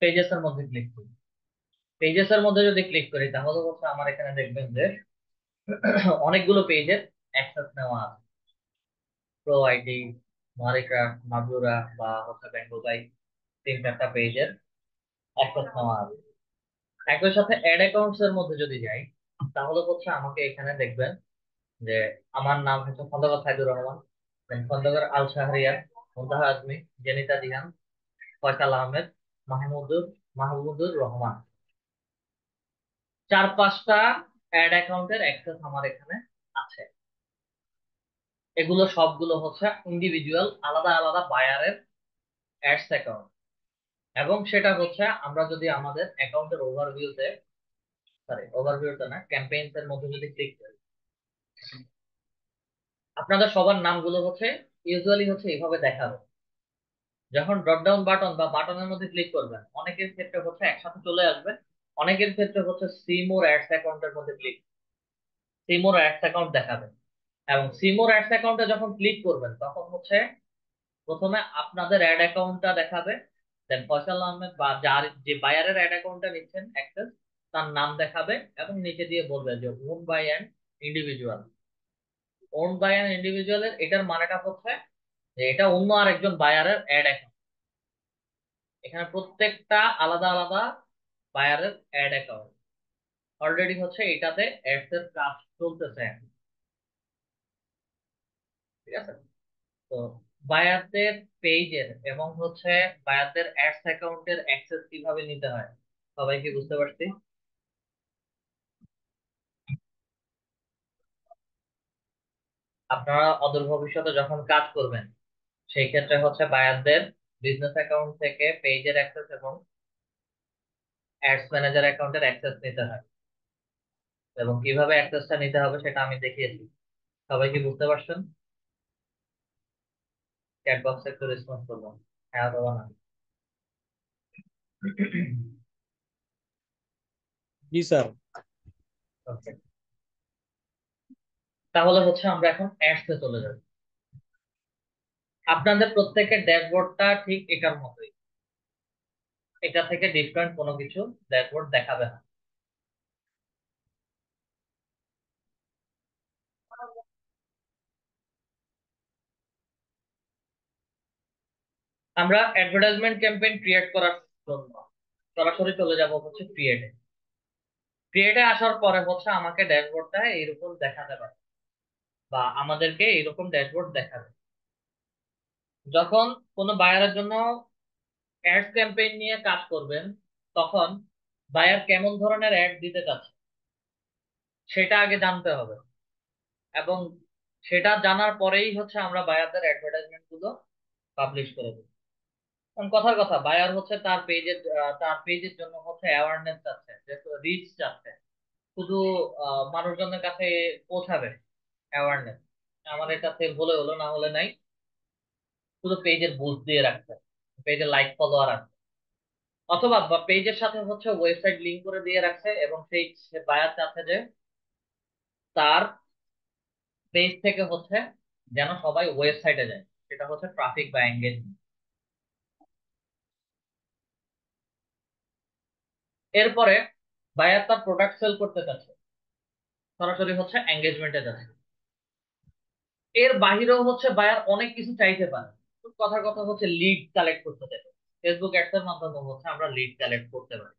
Speaker 1: পেজেস এর মধ্যে ক্লিক করি। পেজেস এর মধ্যে যদি ক্লিক করি তাহলে হচ্ছে আমার এখানে দেখবেন যে অনেকগুলো পেজের অ্যাক্সেস নেওয়া আছে। প্রো আইডি, মারিক্রাফট, মাগুরা বা হচ্ছে বেঙ্গোবাই, 3-4টা পেজের অ্যাক্সেস নেওয়া আছে। একই সাথে অ্যাড অ্যাকাউন্টস এর মধ্যে যদি যাই তাহলে হচ্ছে আমাকে এখানে দেখবেন যে আমার নাম হচ্ছে খন্দকার সাইদুর রহমান, then খন্দকার আল শাহরিয়ার, মুনতাহা আজমি, জেনিতা জিহান, ফয়সাল আহমেদ, মাহমুদুর মাহমুদুর রহমান। 4-5টা অ্যাড অ্যাকাউন্টের অ্যাক্সেস আমার এখানে আছে। এগুলো সবগুলো হচ্ছে ইন্ডিভিজুয়াল আলাদা আলাদা বায়ারের অ্যাডস অ্যাকাউন্ট। এবং সেটা হচ্ছে আমরা যদি আমাদের অ্যাকাউন্টের ওভারভিউতে, সরি ওভারভিউতে না, ক্যাম্পেইনস এর মধ্যে যদি ক্লিক করি, আপনাদের সবার নামগুলো হচ্ছে ইউজুয়ালি হচ্ছে এইভাবে দেখাবে। যখন ড্রপ ডাউন বাটন বা বাটনের মধ্যে ক্লিক করবেন অনেকের ক্ষেত্রে হচ্ছে একসাথে চলে আসবে, অনেকের ক্ষেত্রে হচ্ছে সি মোর অ্যাডস অ্যাকাউন্টের মধ্যে click, see more ads account দেখাবে। এবং সি মোর অ্যাডস অ্যাকাউন্টে যখন ক্লিক করবেন তখন হচ্ছে প্রথমে আপনাদের অ্যাড অ্যাকাউন্টটা দেখাবে, দেন ফয়সাল আহমেদ বা যার যে বায়ারের অ্যাড অ্যাকাউন্টটা নিচ্ছেন অ্যাক্সেস, তার নাম দেখাবে এবং নিচে দিয়ে বলবে যে own by an individual. Own by an ইন্ডিভিজুয়ালের এটার মানেটা হচ্ছে যে এটা অন্য আরেকজন বায়ারের অ্যাড অ্যাকাউন্ট। এখানে প্রত্যেকটা আলাদা আলাদা বায়ারের অ্যাড অ্যাকাউন্ট। অলরেডি হচ্ছে এটাতে অ্যাডস এর কাজ চলতেছে এখন, ঠিক আছে? তো বায়ারদের পেজের এবং হচ্ছে বায়ারদের অ্যাডস অ্যাকাউন্টের অ্যাক্সেস কিভাবে নিতে হয় সবাই কি বুঝতে পারছি? আপনারা অদূর ভবিষ্যতে যখন কাজ করবেন সেই ক্ষেত্রে হচ্ছে বায়ারদের বিজনেস অ্যাকাউন্ট থেকে পেজের অ্যাক্সেস এবং অ্যাডস ম্যানেজার অ্যাকাউন্টের অ্যাক্সেস নিতে হয়, এবং কিভাবে অ্যাক্সেসটা নিতে হবে সেটা আমি দেখিয়েছি। সবাই কি বুঝতে পারছেন? চ্যাট বক্সে একটু রেসপন্স করবেন, হ্যাঁ অথবা না।
Speaker 5: জি স্যার।
Speaker 1: Okay. তাহলে হচ্ছে আমরা এখন অ্যাডস এ চলে যাব। আপনাদের প্রত্যেকের ড্যাশবোর্ডটা ঠিক এটার মতোই, এটা থেকে ডিফারেন্ট কোনো কিছু ড্যাশবোর্ড দেখাবে না। আমরা অ্যাডভার্টাইজমেন্ট ক্যাম্পেইন ক্রিয়েট করার জন্য সরাসরি চলে যাব হচ্ছে ক্রিয়েটে। ক্রিয়েটে আসার পরে হচ্ছে আমাকে ড্যাশবোর্ডটা এইরকম দেখাতে পারে বা আমাদেরকে এইরকম ড্যাশবোর্ড দেখাবে। যখন কোনো বায়ারের জন্য অ্যাড ক্যাম্পেইন নিয়ে কাজ করবেন তখন বায়ার কেমন ধরনের অ্যাড দিতে চাচ্ছে সেটা আগে জানতে হবে, এবং সেটা জানার পরেই হচ্ছে আমরা বায়ারদের অ্যাডভার্টাইজমেন্ট গুলো পাবলিশ করে দেব। কারণ কথার কথা, বায়ার হচ্ছে তার পেজের জন্য হচ্ছে অ্যাওয়ারনেস চাচ্ছে, রিচ চাচ্ছে, শুধু মানুষজনের কাছে পৌঁছাবে অ্যাওয়ারনেস। আমার এটা সেল হলে হলো, না হলে নাই, শুধু পেজের বুস্ট দিয়ে রাখছে, পেজের লাইক ফলোয়ার আছে, অথবা পেজের সাথে হচ্ছে ওয়েবসাইট লিংক করে দিয়ে রাখছে এবং সেই বায়ার চাচ্ছে যে তার পেজ থেকে হচ্ছে যেন সবাই ওয়েবসাইটে যায়, সেটা হচ্ছে ট্রাফিক বা এঙ্গেজমেন্ট। এরপরে বায়ার তার প্রোডাক্ট সেল করতে চাচ্ছে, সরাসরি হচ্ছে এঙ্গেজমেন্টে যাচ্ছে। এর বাহিরেও হচ্ছে বায়ার অনেক কিছু চাইতে পারে। কথার কথা হচ্ছে লিড কালেক্ট করতে চাই, ফেসবুক অ্যাডস এর মাধ্যমে হচ্ছে আমরা লিড কালেক্ট করতে পারি।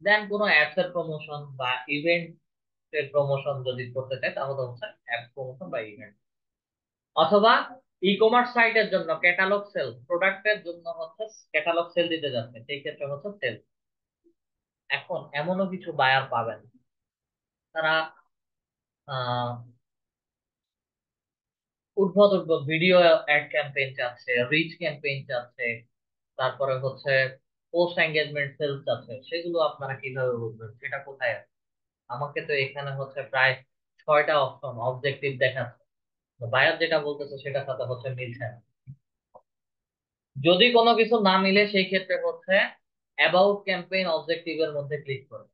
Speaker 1: দেন কোনো অ্যাডস এর প্রমোশন বা ইভেন্ট এর প্রমোশন যদি করতে চাই তাহলে হচ্ছে অ্যাড প্রমোশন বা ইভেন্ট, অথবা ই কমার্স সাইটের জন্য ক্যাটালগ সেল, প্রোডাক্টের জন্য হচ্ছে ক্যাটালগ সেল দিতে যাচ্ছে, সেই ক্ষেত্রে হচ্ছে সেল। এখন এমনও কিছু বায়ার পাবেন তারা আহ উদ্ভট উদ্ভট ভিডিও অ্যাড ক্যাম্পেইন চাচ্ছে, রিচ ক্যাম্পেইন চাচ্ছে, তারপরে হচ্ছে পোস্ট এঙ্গেজমেন্ট সেলস চাচ্ছে। সেগুলো আপনারা কিভাবে বুঝবেন সেটা কোথায় আছে? আমাকে তো এখানে হচ্ছে প্রায় 6টা অপশন অবজেক্টিভ দেখাচ্ছে, বায়ার যেটা বলতেছে সেটার সাথে হচ্ছে মিলছে না। যদি কোনো কিছু না মিলে সেই ক্ষেত্রে হচ্ছে অ্যাবাউট ক্যাম্পেইন অবজেক্টিভ এর মধ্যে ক্লিক করবে,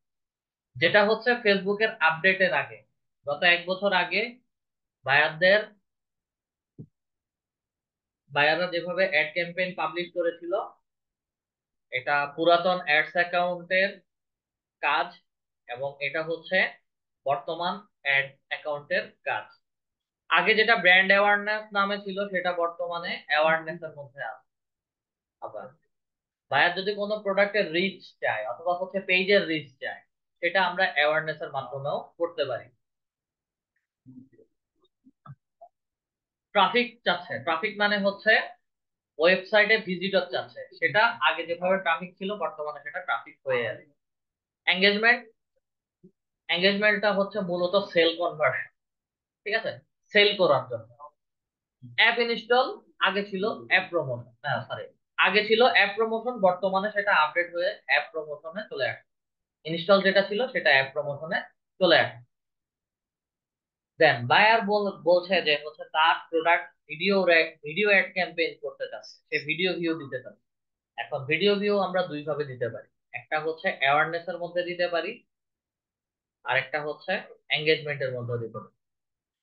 Speaker 1: যেটা হচ্ছে ফেসবুকের আপডেটের আগে, গত 1 বছর আগে বায়ারদের বায়াররা যেভাবে অ্যাড ক্যাম্পেইন পাবলিশ করেছিল এটা পুরাতন অ্যাডস অ্যাকাউন্টের কাজ এবং এটা হচ্ছে বর্তমান অ্যাড অ্যাকাউন্টের কাজ। আগে যেটা ব্র্যান্ড অ্যাওয়ারনেস নামে ছিল সেটা বর্তমানে অ্যাওয়ারনেস এর মধ্যে আছে। আবার বায়ার যদি কোনো প্রোডাক্টের রিচ চায় অথবা হচ্ছে পেজের রিচ চায়, সেটা আমরা অ্যাওয়ারনেস এর মাধ্যমেও করতে পারি। ট্রাফিক চাচ্ছে, ট্রাফিক মানে হচ্ছে ওয়েবসাইটে ভিজিটর চাচ্ছে, সেটা আগে যেভাবে ট্রাফিক ছিল বর্তমানে সেটা ট্রাফিক হয়ে আছে। এঙ্গেজমেন্ট, এঙ্গেজমেন্টটা হচ্ছে মূলত সেল কনভার্সন, ঠিক আছে, সেল করার জন্য। অ্যাপ ইনস্টল, আগে ছিল অ্যাপ প্রমোশন, সরি, আগে ছিল অ্যাপ প্রমোশন, বর্তমানে সেটা আপডেট হয়ে অ্যাপ প্রমোশনে চলে আসে। ইনস্টল যেটা ছিল সেটা অ্যাপ প্রমোশনে চলে আসে। দেন বায়ার বলছে যে হচ্ছে তার প্রোডাক্ট ভিডিও অ্যাড ক্যাম্পেইন করতে চাচ্ছে, সে ভিডিও ভিউ দিতে চাচ্ছে। এখন ভিডিও ভিউ আমরা দুই ভাবে দিতে পারি, একটা হচ্ছে অ্যাওয়ারনেস এর মধ্যে দিতে পারি, আর একটা হচ্ছে এঙ্গেজমেন্টের মধ্যে দিতে পারি।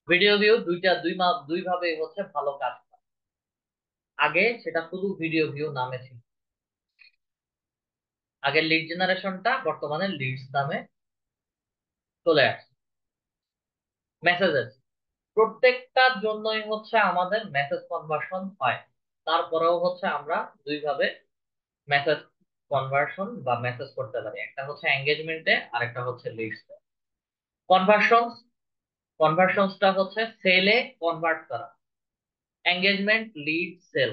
Speaker 1: ভিডিও ভিউ দুই ভাবে হচ্ছে ভালো কাজ করে। আগে সেটা শুধু ভিডিও ভিউ নামে ছিল, আগে লিড জেনারেশনটা বর্তমানে লিডস নামে চলে আসছে। মেসেজেস, প্রত্যেকটার জন্যই হচ্ছে আমাদের মেসেজ কনভার্সন হয়, তারপরেও হচ্ছে আমরা দুই ভাবে মেসেজ কনভার্সন বা মেসেজ করতে পারি, একটা হচ্ছে এঙ্গেজমেন্টে আর একটা হচ্ছে লিডসে। কনভার্সন, কনভার্সনসটা হচ্ছে সেলে কনভার্ট করা। Engagement, lead, sale.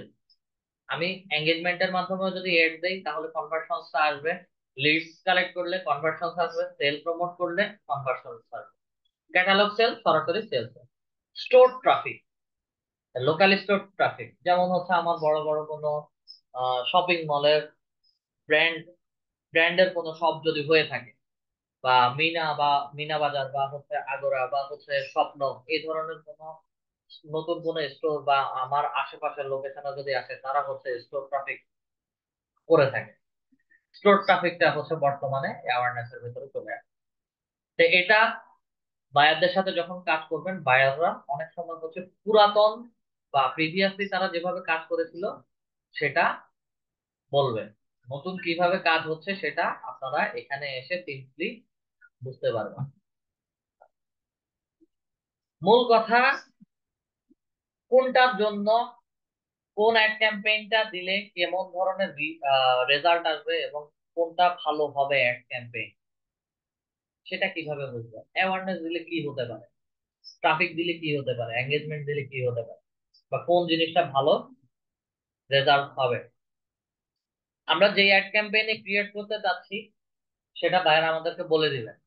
Speaker 1: আমি এঙ্গেজমেন্টের মাধ্যমে যদি এড দেই তাহলে কনভার্সনসটা আসবে, লিডস কালেক্ট করলে কনভার্সনস আসবে, সেল প্রমোট করলে কনভার্সনস আসবে। ক্যাটালগ সেল, সরাসরি sales. Store traffic, local store traffic, যেমন হচ্ছে আমার বড় বড় কোনো শপিং মলের ব্র্যান্ড ব্র্যান্ডের কোনো শপ যদি হয়ে থাকে, বা মিনা বাজার বা হচ্ছে আগোরা বা হচ্ছে স্বপ্ন, এই ধরনের কোনো নতুন কোনো স্টোর বা আমার আশেপাশের লোকেশনে যদি আসে, তারা হচ্ছে স্টোর ট্রাফিক করে থাকে। স্টোর ট্রাফিকটা হচ্ছে বর্তমানে অ্যাওয়ারনেস এর ভিতরে চলে আসে। তো এটা বায়ারদের সাথে যখন কাজ করবেন, বায়াররা অনেক সময় হচ্ছে পুরাতন বা প্রিভিয়াসলি তারা যেভাবে কাজ করেছিল সেটা বলবে, নতুন কিভাবে কাজ হচ্ছে সেটা আপনারা এখানে এসে সিম্পলি বুঝতে পারবেন। মূল কথা, কোনটার জন্য কোন অ্যাড ক্যাম্পেইনটা দিলে কেমন ধরনের রেজাল্ট আসবে এবং কোনটা ভালো হবে অ্যাড ক্যাম্পেইন, সেটা কিভাবে বুঝবে। অ্যাওয়ারনেস দিলে কি হতে পারে, ট্রাফিক দিলে কি হতে পারে, এঙ্গেজমেন্ট দিলে কি হতে পারে, বা কোন জিনিসটা ভালো রেজাল্ট হবে। আমরা যে অ্যাড ক্যাম্পেইনে ক্রিয়েট করতে চাচ্ছি সেটা বায়ার আমাদেরকে বলে দিবেন,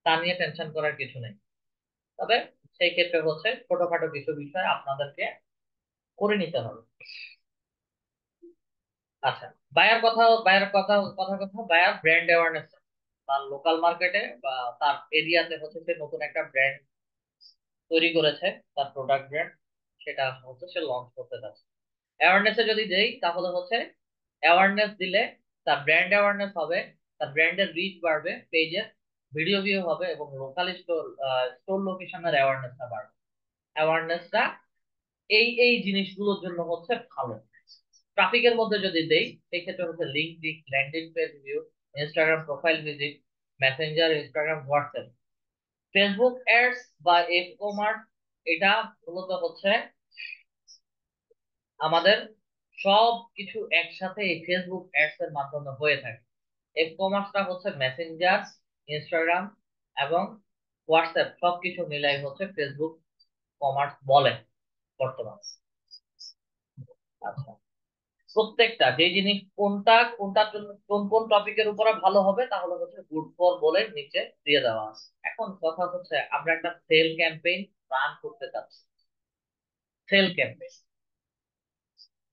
Speaker 1: তা নিয়ে টেনশন করার কিছু নেই। তবে সেই ক্ষেত্রে হচ্ছে ছোটখাটো কিছু বিষয় আপনাদেরকে করে নিতে হবে। আচ্ছা, বায়ার ব্র্যান্ড অ্যাওয়ারনেস, তার লোকাল মার্কেটে বা তার এরিয়াতে হচ্ছে সে নতুন একটা ব্র্যান্ড তৈরি করেছে, তার প্রোডাক্ট ব্র্যান্ড, সেটা হচ্ছে সে লঞ্চ করতে চাচ্ছে। অ্যাওয়ারনেসে যদি দেই তাহলে হচ্ছে অ্যাওয়ারনেস দিলে তার ব্র্যান্ড অ্যাওয়ারনেস হবে, তার ব্র্যান্ডের রিচ বাড়বে, পেজের ভিডিও ভিউ হবে এবং লোকাল স্টোর লোকেশনের অ্যাওয়ারনেসটা বাড়বে। অ্যাওয়ারনেসটা এই এই জিনিসগুলোর জন্য হচ্ছে ভালো। ট্রাফিকের মধ্যে যদি দেই সেই ক্ষেত্রে হচ্ছে LinkedIn, landing page view, Instagram profile visit, Messenger, Instagram, WhatsApp, Facebook ads বা ই কমার্স। এটা মূলত হচ্ছে আমাদের সব কিছু একসাথে এই ফেসবুক অ্যাডস এর মাধ্যমে হয়ে থাকে। ই কমার্সটা হচ্ছে মেসেঞ্জার, ইনস্টাগ্রাম এবং হোয়াটসঅ্যাপ সবকিছু মিলাই হচ্ছে ফেসবুক কমার্স বলে বর্তমানে। আচ্ছা, প্রত্যেকটা যে জিনিস কোনটা কোনটার জন্য কোন কোন টপিকের উপরে ভালো হবে তাহলে হচ্ছে গুড ফর বলে নিচে দিয়ে দেওয়া আছে। এখন কথা হচ্ছে আমরা একটা সেল ক্যাম্পেইন রান করতে চাচ্ছি, সেল ক্যাম্পেইন,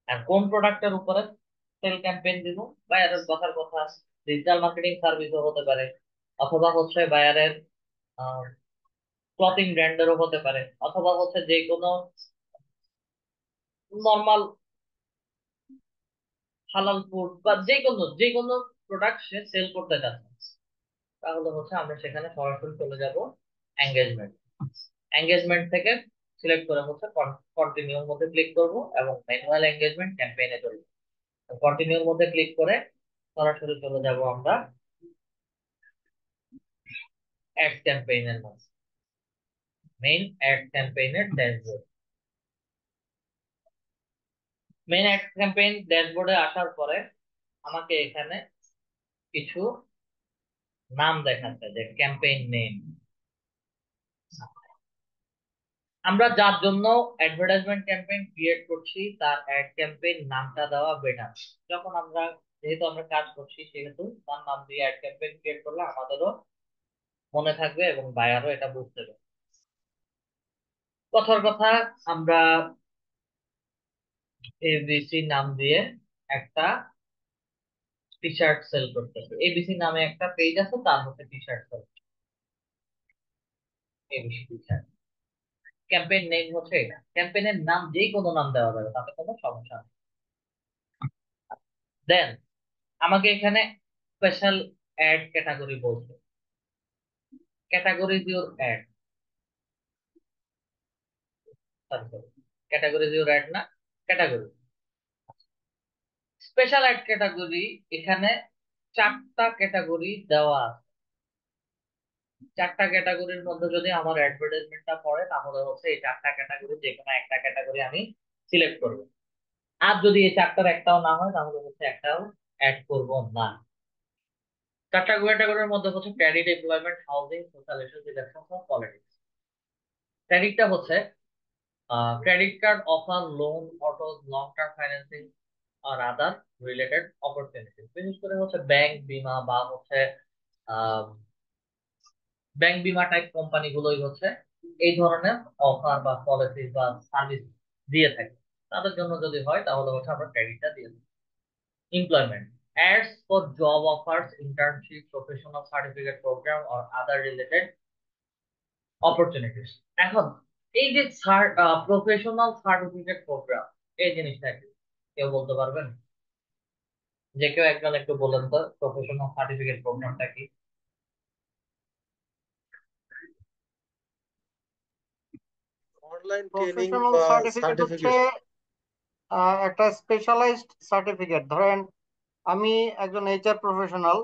Speaker 1: আর কোন প্রোডাক্টের উপরে সেল ক্যাম্পেইন দিব। বায়ারের কথার কথা ডিজিটাল মার্কেটিং সার্ভিসও হতে পারে, অথবা হচ্ছে বায়ারের ক্লথিং ব্র্যান্ডেরও হতে পারে, অথবা হচ্ছে যে কোনো নর্মাল হালাল ফুড বা যে কোনো প্রোডাক্ট সে সেল করতে চাচ্ছে, তাহলে হচ্ছে আমরা সেখানে সরাসরি চলে যাব এঙ্গেজমেন্ট। এঙ্গেজমেন্ট থেকে সিলেক্ট করে হচ্ছে কন্টিনিউর মধ্যে ক্লিক করব এবং ম্যানুয়াল এঙ্গেজমেন্ট ক্যাম্পেইনে চলে যাব। কন্টিনিউর মধ্যে ক্লিক করে সরাসরি চলে যাব আমরা অ্যাড ক্যাম্পেইনের মধ্যে, মেইন অ্যাড ক্যাম্পেইনের ড্যাশবোর্ড। মেইন অ্যাড ক্যাম্পেইন ড্যাশবোর্ডে আসার পরে আমাকে এখানে কিছু নাম দেখাচ্ছে, যে ক্যাম্পেইন নেম। আমরা যার জন্য অ্যাডভার্টাইজমেন্ট ক্যাম্পেইন ক্রিয়েট করছি তার অ্যাড ক্যাম্পেইন নামটা দেওয়া বেটার। যখন আমরা যেহেতু আমরা কাজ করছি সেহেতু তার নাম দিয়ে অ্যাড ক্যাম্পেইন ক্রিয়েট করলে আমাদেরও মনে থাকবে এবং বায়ারও এটা বুঝতে পারবে। কথার কথা, আমরা এবিসি নাম দিয়ে একটা টি শার্ট সেল করতেছি। এবিসি নামে একটা পেজ আছে, তার হচ্ছে T shirt sale, ABC T shirt. Campaign name হচ্ছে এটা। ক্যাম্পেইনের নাম যেই কোনো নাম দেওয়া যাবে, তাতে কোনো সমস্যা নেই। দেন আমাকে এখানে স্পেশাল অ্যাড ক্যাটাগরি বলছে, category your add, category your add না, ক্যাটাগরি। স্পেশাল অ্যাড ক্যাটাগরি, এখানে 4টা ক্যাটাগরি দেওয়া আছে। 4টা ক্যাটাগরির মধ্যে যদি আমার অ্যাডভার্টাইজমেন্টটা পড়ে তাহলে হচ্ছে এই 4টা ক্যাটাগরি যে কোনো একটা ক্যাটাগরি আমি সিলেক্ট করব। আর যদি এই 4টার একটাও না হয় তাহলে হচ্ছে একটাও অ্যাড করব না। 4টা ক্যাটাগরির মধ্যে হচ্ছে credit, employment, housing, social issues, election, politics. ক্রেডিটটা হচ্ছে credit card offer, loan, autos, long-term financing or other related opportunities। বিশেষ করে হচ্ছে ব্যাংক বিমা বা হচ্ছে ব্যাংক বিমা টাইপ কোম্পানি গুলোই হচ্ছে এই ধরনের অফার বা পলিসি বা সার্ভিস দিয়ে থাকে। তাদের জন্য যদি হয় তাহলে হচ্ছে আমরা ক্রেডিটটা দিয়ে দিই। Employment, ads for job offers, internship, professional certificate program or other related opportunities। এখন এই যে প্রফেশনাল সার্টিফিকেট প্রোগ্রাম, এই জিনিসটা কি কেউ বলতে পারবেন? যে কেউ একজন একটু বলেন তো প্রফেশনাল সার্টিফিকেট প্রোগ্রামটা কি?
Speaker 5: অনলাইন ট্রেনিং
Speaker 6: প্রফেশনাল
Speaker 5: বা
Speaker 6: সার্টিফিকেট হচ্ছে
Speaker 5: সার্টিফিকেট।
Speaker 6: একটা স্পেশালাইজড সার্টিফিকেট। ধরেন আমি একজন এইচআর প্রফেশনাল,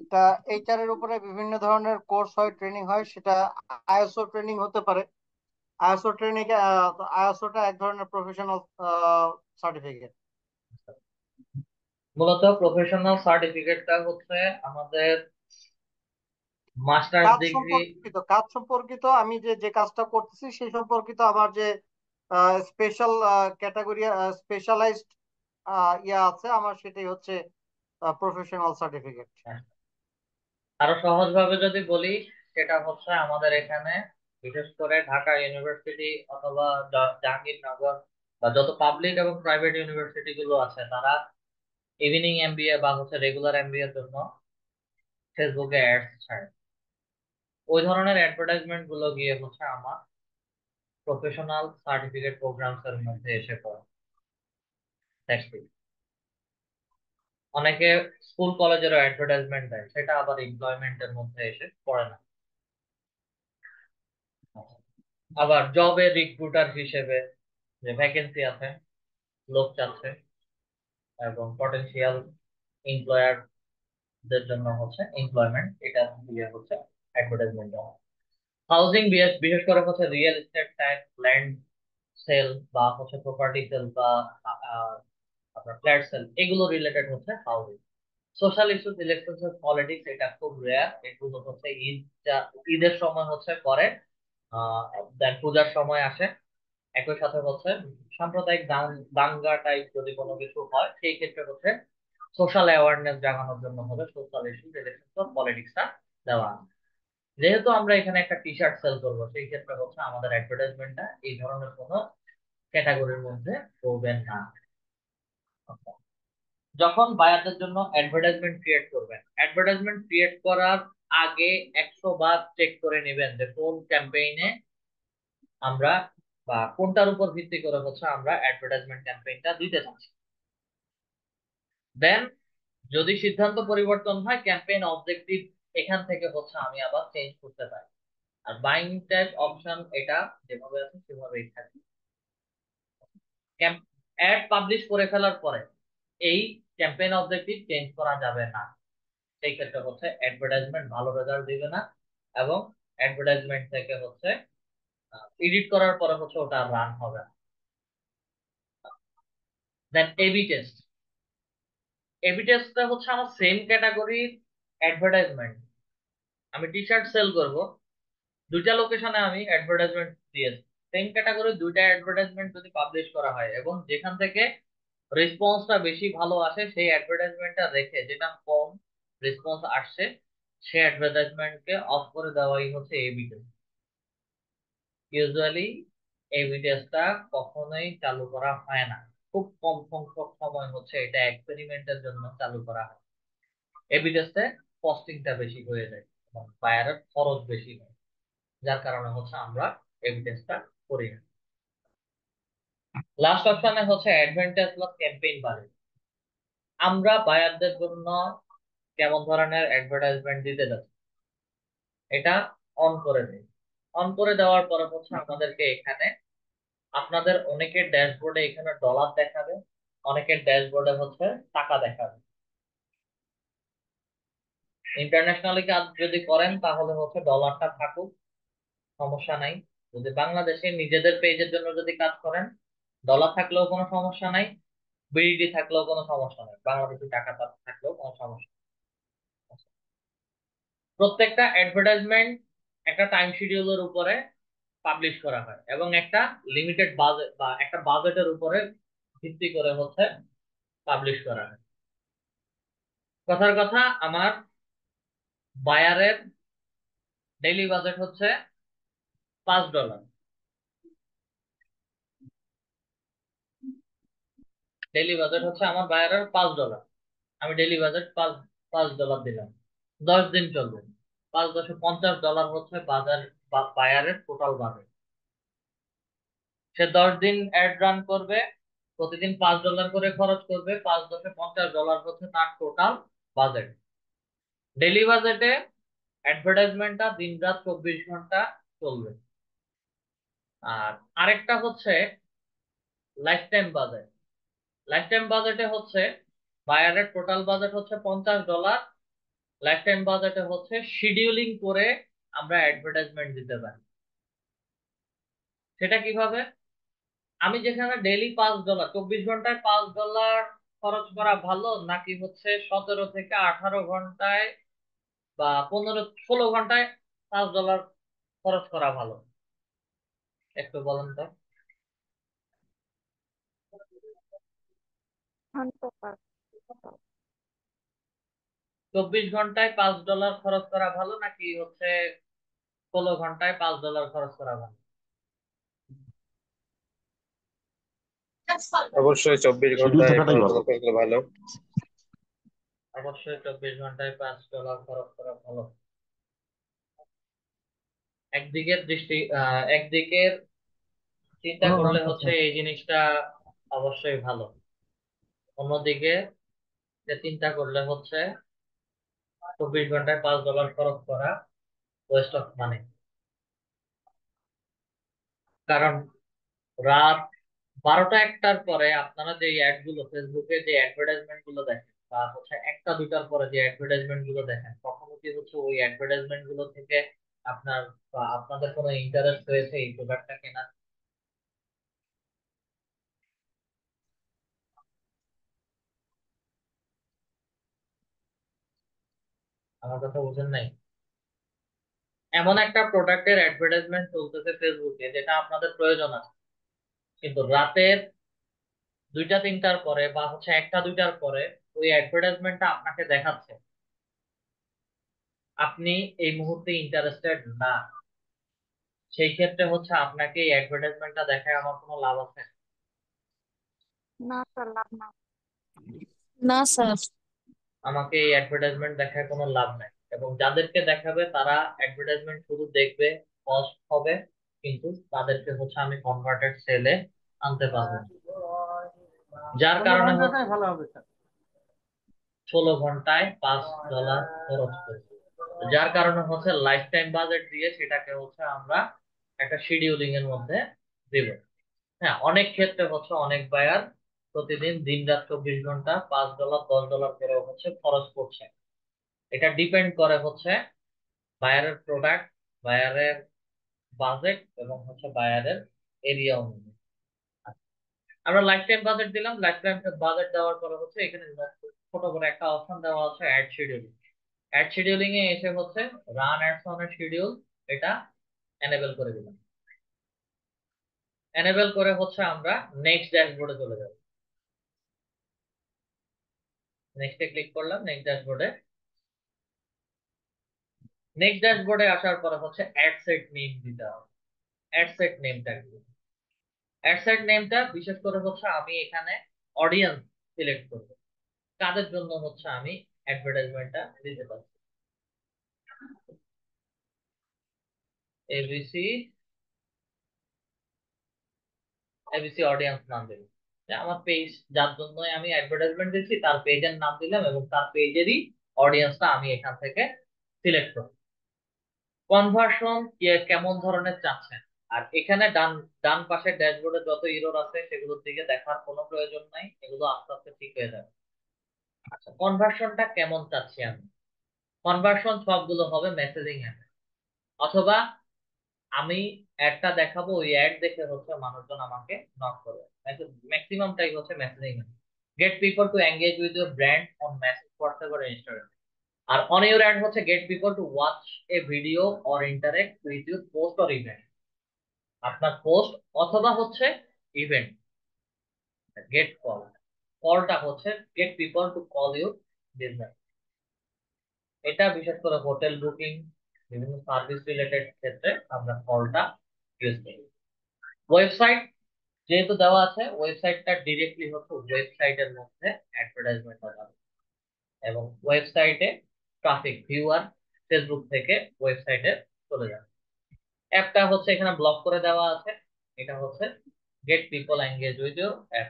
Speaker 6: এটা এইচআর এর উপরে বিভিন্ন ধরনের কোর্স হয়, ট্রেনিং হয়, সেটা আইএসও ট্রেনিং হতে পারে। আইএসও ট্রেনিং, আইএসওটা এক ধরনের প্রফেশনাল সার্টিফিকেট।
Speaker 1: মূলত প্রফেশনাল সার্টিফিকেটটা হচ্ছে আমাদের মাস্টার্স
Speaker 6: কাজ
Speaker 1: ডিগ্রি।
Speaker 6: সম্পর্কিত, কাজ সম্পর্কিত, আমি যে যে কাজটা করতেছি সেই সম্পর্কিত আমার যে স্পেশাল ক্যাটাগরি, স্পেশালাইজড ইয়া আছে আমার, সেটাই হচ্ছে প্রফেশনাল সার্টিফিকেট।
Speaker 1: আরো সহজ ভাবে যদি বলি, সেটা হচ্ছে আমাদের এখানে বিশেষ করে ঢাকা ইউনিভার্সিটি অথবা জাহাঙ্গীরনগর বা যত পাবলিক এবং প্রাইভেট ইউনিভার্সিটি গুলো আছে, তারা ইভিনিং এমবিএ বা হচ্ছে রেগুলার এমবিএ এর জন্য ফেসবুকে অ্যাডস ছাড়ে। ওই ধরনের অ্যাডভার্টাইজমেন্ট গুলো গিয়ে হচ্ছে আমার প্রফেশনাল সার্টিফিকেট প্রোগ্রামস এর মধ্যে এসে পড়ে। That's it। অনেকে স্কুল কলেজেরও অ্যাডভার্টাইজমেন্ট দেয়, সেটা আবার এমপ্লয়মেন্টের মধ্যে এসে পড়ে না। আবার জবে রিক্রুটার হিসেবে যে ভ্যাকেন্সি আছে, লোক চাচ্ছে এবং পটেনশিয়াল এমপ্লয়ার দের জন্য হচ্ছে এমপ্লয়মেন্ট, এটা দিয়ে হচ্ছে অ্যাডভার্টাইজমেন্ট দেওয়া। হাউজিং বিশেষ করে হচ্ছে real estate tax, land sale বা হচ্ছে প্রপার্টি সেল বা আহ, আপনার ফ্ল্যাট সেল, এগুলো রিলেটেড হচ্ছে housing. Social issues, elections, politics, এটা খুব রেয়ার। এগুলো হচ্ছে ঈদের সময় হচ্ছে করে, দেন পূজার সময় আসে। একই সাথে হচ্ছে সাম্প্রদায়িক দাঙ্গা টাইপ যদি কোনো কিছু হয়, সেই ক্ষেত্রে হচ্ছে সোশ্যাল অ্যাওয়ারনেস জাগানোর জন্য হবে সোশ্যাল ইস্যুস, ইলেকশন, পলিটিক্সটা দেওয়া। যেহেতু আমরা এখানে একটা টি শার্ট সেল করবো, সেই ক্ষেত্রে হচ্ছে আমাদের অ্যাডভার্টাইজমেন্টটা এই ধরনের কোনো ক্যাটাগরির মধ্যে পড়বে না। যখন বায়ারদের জন্য অ্যাডভার্টাইজমেন্ট ক্রিয়েট করবেন, অ্যাডভার্টাইজমেন্ট ক্রিয়েট করার আগে 100 বার চেক করে নেবেন যে কোন ক্যাম্পেইনে আমরা বা কোনটার উপর ভিত্তি করে হচ্ছে আমরা অ্যাডভার্টাইজমেন্ট ক্যাম্পেইনটা দিতে চাচ্ছি। দেন যদি সিদ্ধান্ত পরিবর্তন হয়, ক্যাম্পেইন অবজেক্টিভ এখান থেকে হচ্ছে আমি আবার চেঞ্জ করতে পারি। আর বাইং ট্যাগ অপশন এটা যেভাবে আছে সেভাবেই থাকে। অ্যাড পাবলিশ করে ফেলার পরে এই ক্যাম্পেইন অবজেক্টিভ চেঞ্জ করা যাবে না। সেই ক্ষেত্রে হচ্ছে অ্যাডভার্টাইজমেন্ট ভালো রেজাল্ট দিবে না, এবং অ্যাডভার্টাইজমেন্ট থেকে হচ্ছে এডিট করার পরে হচ্ছে ওটা রান হবে না। দেন এবি টেস্ট। এবি টেস্টটা হচ্ছে আমার সেম ক্যাটাগরির অ্যাডভার্টাইজমেন্ট। আমি টি শার্ট সেল করব, দুইটা লোকেশনে আমি অ্যাডভার্টাইজমেন্ট দিয়েছি, সেম ক্যাটাগরির দুইটা অ্যাডভার্টাইজমেন্ট যদি পাবলিশ করা হয় এবং যেখান থেকে রেসপন্সটা বেশি ভালো আসে সেই অ্যাডভার্টাইজমেন্টটা রেখে যেটা কম রেসপন্স আসছে সেই অ্যাডভার্টাইজমেন্টকে অফ করে দেওয়াই হচ্ছে এবি টেস্ট। ইউজুয়ালি এবি টেস্টটা কখনোই চালু করা হয় না, খুব কম সংখ্যক সময় হচ্ছে এটা এক্সপেরিমেন্টের জন্য চালু করা হয়। এবি টেস্টে কস্টিংটা বেশি হয়ে যায় এবং বায়ারের খরচ বেশি হয়, যার কারণে হচ্ছে আমরা এবি টেস্টটা করি না। লাস্ট অপশনে হচ্ছে অ্যাডভান্টেজ প্লাস ক্যাম্পেইন বাজেট। আমরা বায়ারদের জন্য কেমন ধরনের অ্যাডভার্টাইজমেন্ট দিতে যাচ্ছি এটা অন করে দিই। অন করে দেওয়ার পরে হচ্ছে আমাদেরকে এখানে আপনাদের অনেকের ড্যাশবোর্ডে এখানে ডলার দেখাবে, অনেকের ড্যাশবোর্ডে হচ্ছে টাকা দেখাবে। ইন্টারন্যাশনালি কাজ যদি করেন তাহলে হচ্ছে ডলারটা থাকুক, সমস্যা নাই। যদি বাংলাদেশে নিজেদের পেজের জন্য যদি কাজ করেন ডলার থাকলেও কোনো সমস্যা নাই, বিডিটি থাকলেও কোনো সমস্যা নাই, বাংলাদেশি টাকা থাকলেও কোনো সমস্যা নেই। প্রত্যেকটা অ্যাডভার্টাইজমেন্ট একটা টাইম শিডিউলের উপরে পাবলিশ করা হয় এবং একটা লিমিটেড বাজেট বা একটা বাজেটের উপরে ভিত্তি করে হচ্ছে পাবলিশ করা হয়। কথার কথা, আমার বায়ারের ডেইলি বাজেট হচ্ছে $5। ডেইলি বাজেট হচ্ছে আমার বায়ারের $5। আমি ডেইলি বাজেট পাঁচ $5 দিলাম, 10 দিন চলবে। 5×10 = $50 হচ্ছে বাজার বায়ারের টোটাল বাজেট। সে 10 দিন অ্যাড রান করবে, প্রতিদিন $5 করে খরচ করবে, 5×10 = $50 হচ্ছে তার টোটাল বাজেট। ডেইলি বাজেটে অ্যাডভার্টাইজমেন্টটা দিন রাত 24 ঘন্টা চলবে। আর আরেকটা হচ্ছে life time budget. Life time বাজেটে হচ্ছে বায়ারের টোটাল বাজেট হচ্ছে $50। লাইফ টাইম বাজেটে হচ্ছে শিডিউলিং করে আমরা অ্যাডভার্টাইজমেন্ট দিতে পারি। সেটা কিভাবে? আমি যেখানে ডেইলি $5, 24 ঘন্টায় $5 খরচ করা ভালো, নাকি হচ্ছে 17 থেকে 18 ঘন্টায় বা 15-16 ঘন্টায় $5 খরচ করা ভালো, একটু বলেন তো।
Speaker 3: ঘন্টা
Speaker 1: 24 ঘন্টায় $5 খরচ করা ভালো নাকি হচ্ছে 16 ঘন্টায় $5 খরচ করা ভালো?
Speaker 2: অবশ্যই 24 ঘন্টায় খরচ করলে ভালো।
Speaker 1: অবশ্যই 24 ঘন্টায় $5 খরচ করা ভালো। একদিকের একদিকের চিন্তা করলে হচ্ছে এই জিনিসটা অবশ্যই ভালো, অন্যদিকে যে চিন্তা করলে হচ্ছে 24 ঘন্টায় $5 খরচ করা ওয়েস্ট অফ মানি। কারণ রাত 12টা-1টার পরে আপনারা যে অ্যাড গুলো ফেসবুকে যে অ্যাডভার্টাইজমেন্ট গুলো দেখেন বা হচ্ছে 1টা-2টার পরে যে অ্যাডভার্টাইজমেন্ট গুলো দেখেন, কখনো কি হচ্ছে ওই অ্যাডভার্টাইজমেন্ট গুলো থেকে আপনার বা আপনাদের কোনো ইন্টারেস্ট হয়েছে এই প্রোডাক্টটা কেনার? আমার কথা বুঝেন নাই? এমন একটা প্রোডাক্টের অ্যাডভার্টাইজমেন্ট চলতেছে ফেসবুকে যেটা আপনাদের প্রয়োজন আছে, কিন্তু রাতের 2টা-3টার পরে বা হচ্ছে 1টা-2টার পরে ওই অ্যাডভার্টাইজমেন্টটা আপনাকে দেখাচ্ছে, আপনি এই মুহূর্তে ইন্টারেস্টেড না, সেই ক্ষেত্রে হচ্ছে আপনাকে এই অ্যাডভার্টাইজমেন্টটা দেখায় আমার কোনো লাভ আছে?
Speaker 3: না স্যার, লাভ না।
Speaker 7: না স্যার।
Speaker 1: আমাকে এই অ্যাডভার্টাইজমেন্ট দেখায় কোনো লাভ নাই, এবং যাদেরকে দেখাবে তারা অ্যাডভার্টাইজমেন্ট শুধু দেখবে, কস্ট হবে, কিন্তু তাদেরকে হচ্ছে আমি কনভার্টেড সেলে আনতে পারবো না। যার কারণে
Speaker 4: ঘন্টাটাই ভালো হবে স্যার।
Speaker 1: 16 ঘন্টায় $5 খরচ করবে, যার কারণে হচ্ছে লাইফ টাইম বাজেট দিয়ে সেটাকে হচ্ছে আমরা একটা শিডিউলিং এর মধ্যে দেব। হ্যাঁ, অনেক ক্ষেত্রে হচ্ছে অনেক বায়ার প্রতিদিন দিন রাত 24 ঘন্টা $5 $10 করে হচ্ছে খরচ করছে। এটা ডিপেন্ড করে হচ্ছে বায়ারের প্রোডাক্ট, বায়ারের বাজেট এবং হচ্ছে বায়ারের এরিয়া অনুযায়ী। আমরা লাইফ টাইম বাজেট দিলাম। লাইফ টাইম বাজেট দেওয়ার পরে হচ্ছে এখানে ছোট করে একটা অপশন দেওয়া আছে অ্যাড শিডিউলিং। অ্যাড শিডিউলিং এ এসে হচ্ছে রান অ্যাডস অন শিডিউল, এটা এনেবল করে দিলাম। এনেবল করে হচ্ছে আমরা নেক্সট ড্যাশবোর্ডে চলে যাব। নেক্সটে ক্লিক করলাম, নেক্সট ড্যাশবোর্ডে। নেক্সট ড্যাশবোর্ডে আসার পরে হচ্ছে অ্যাড সেট নেম দিতে হবে। অ্যাড সেট নেমটা কি? অ্যাড সেট নেমটা বিশেষ করে হচ্ছে আমি এখানে অডিয়েন্স সিলেক্ট করব, কাদের জন্য হচ্ছে আমি অ্যাডভার্টাইজমেন্টটা দিতে পারছি। এবিসি এবিসি অডিয়েন্স নাম দেব। আমার পেজ যার জন্য আমি অ্যাডভার্টাইজমেন্ট দিচ্ছি তার পেজের নাম দিলাম এবং তার পেজেরই অডিয়েন্সটা আমি এখান থেকে সিলেক্ট করব। কনভার্সন কেমন ধরনের চাচ্ছেন, আর এখানে ডান ডান পাশের ড্যাশবোর্ডে যত এরর আছে সেগুলোর দিকে দেখার কোনো প্রয়োজন নাই, এগুলো আস্তে আস্তে ঠিক হয়ে যাবে। আচ্ছা, কনভার্সনটা কেমন চাচ্ছি আমি? কনভার্সন সবগুলো হবে মেসেজিং অ্যাপ, অথবা আমি অ্যাডটা দেখাবো, ওই অ্যাড দেখে হচ্ছে মানুষজন আমাকে নক করবে। ম্যাক্সিমামটাই হচ্ছে messaging app. Get people to engage with your brand on message, WhatsApp or Instagram. আর অন ইউর অ্যাড হচ্ছে get people to watch a video or interact with your post or event. আপনার পোস্ট অথবা হচ্ছে ইভেন্ট। গেট কল, কলটা হচ্ছে get people to call your business. এটা বিশেষ করে হোটেল বুকিং, বিভিন্ন সার্ভিস রিলেটেড ক্ষেত্রে আমরা কলটা ইউজ করি। ওয়েবসাইট যেহেতু দেওয়া আছে, ওয়েবসাইটটা ডিরেক্টলি হচ্ছে ওয়েবসাইটের মধ্যে অ্যাডভার্টাইজমেন্ট হবে এবং ওয়েবসাইটে ট্রাফিক ভিউয়ার ফেসবুক থেকে ওয়েবসাইটে চলে যাবে। অ্যাপটা হচ্ছে এখানে ব্লক করে দেওয়া আছে। এটা হচ্ছে get people engage with your app,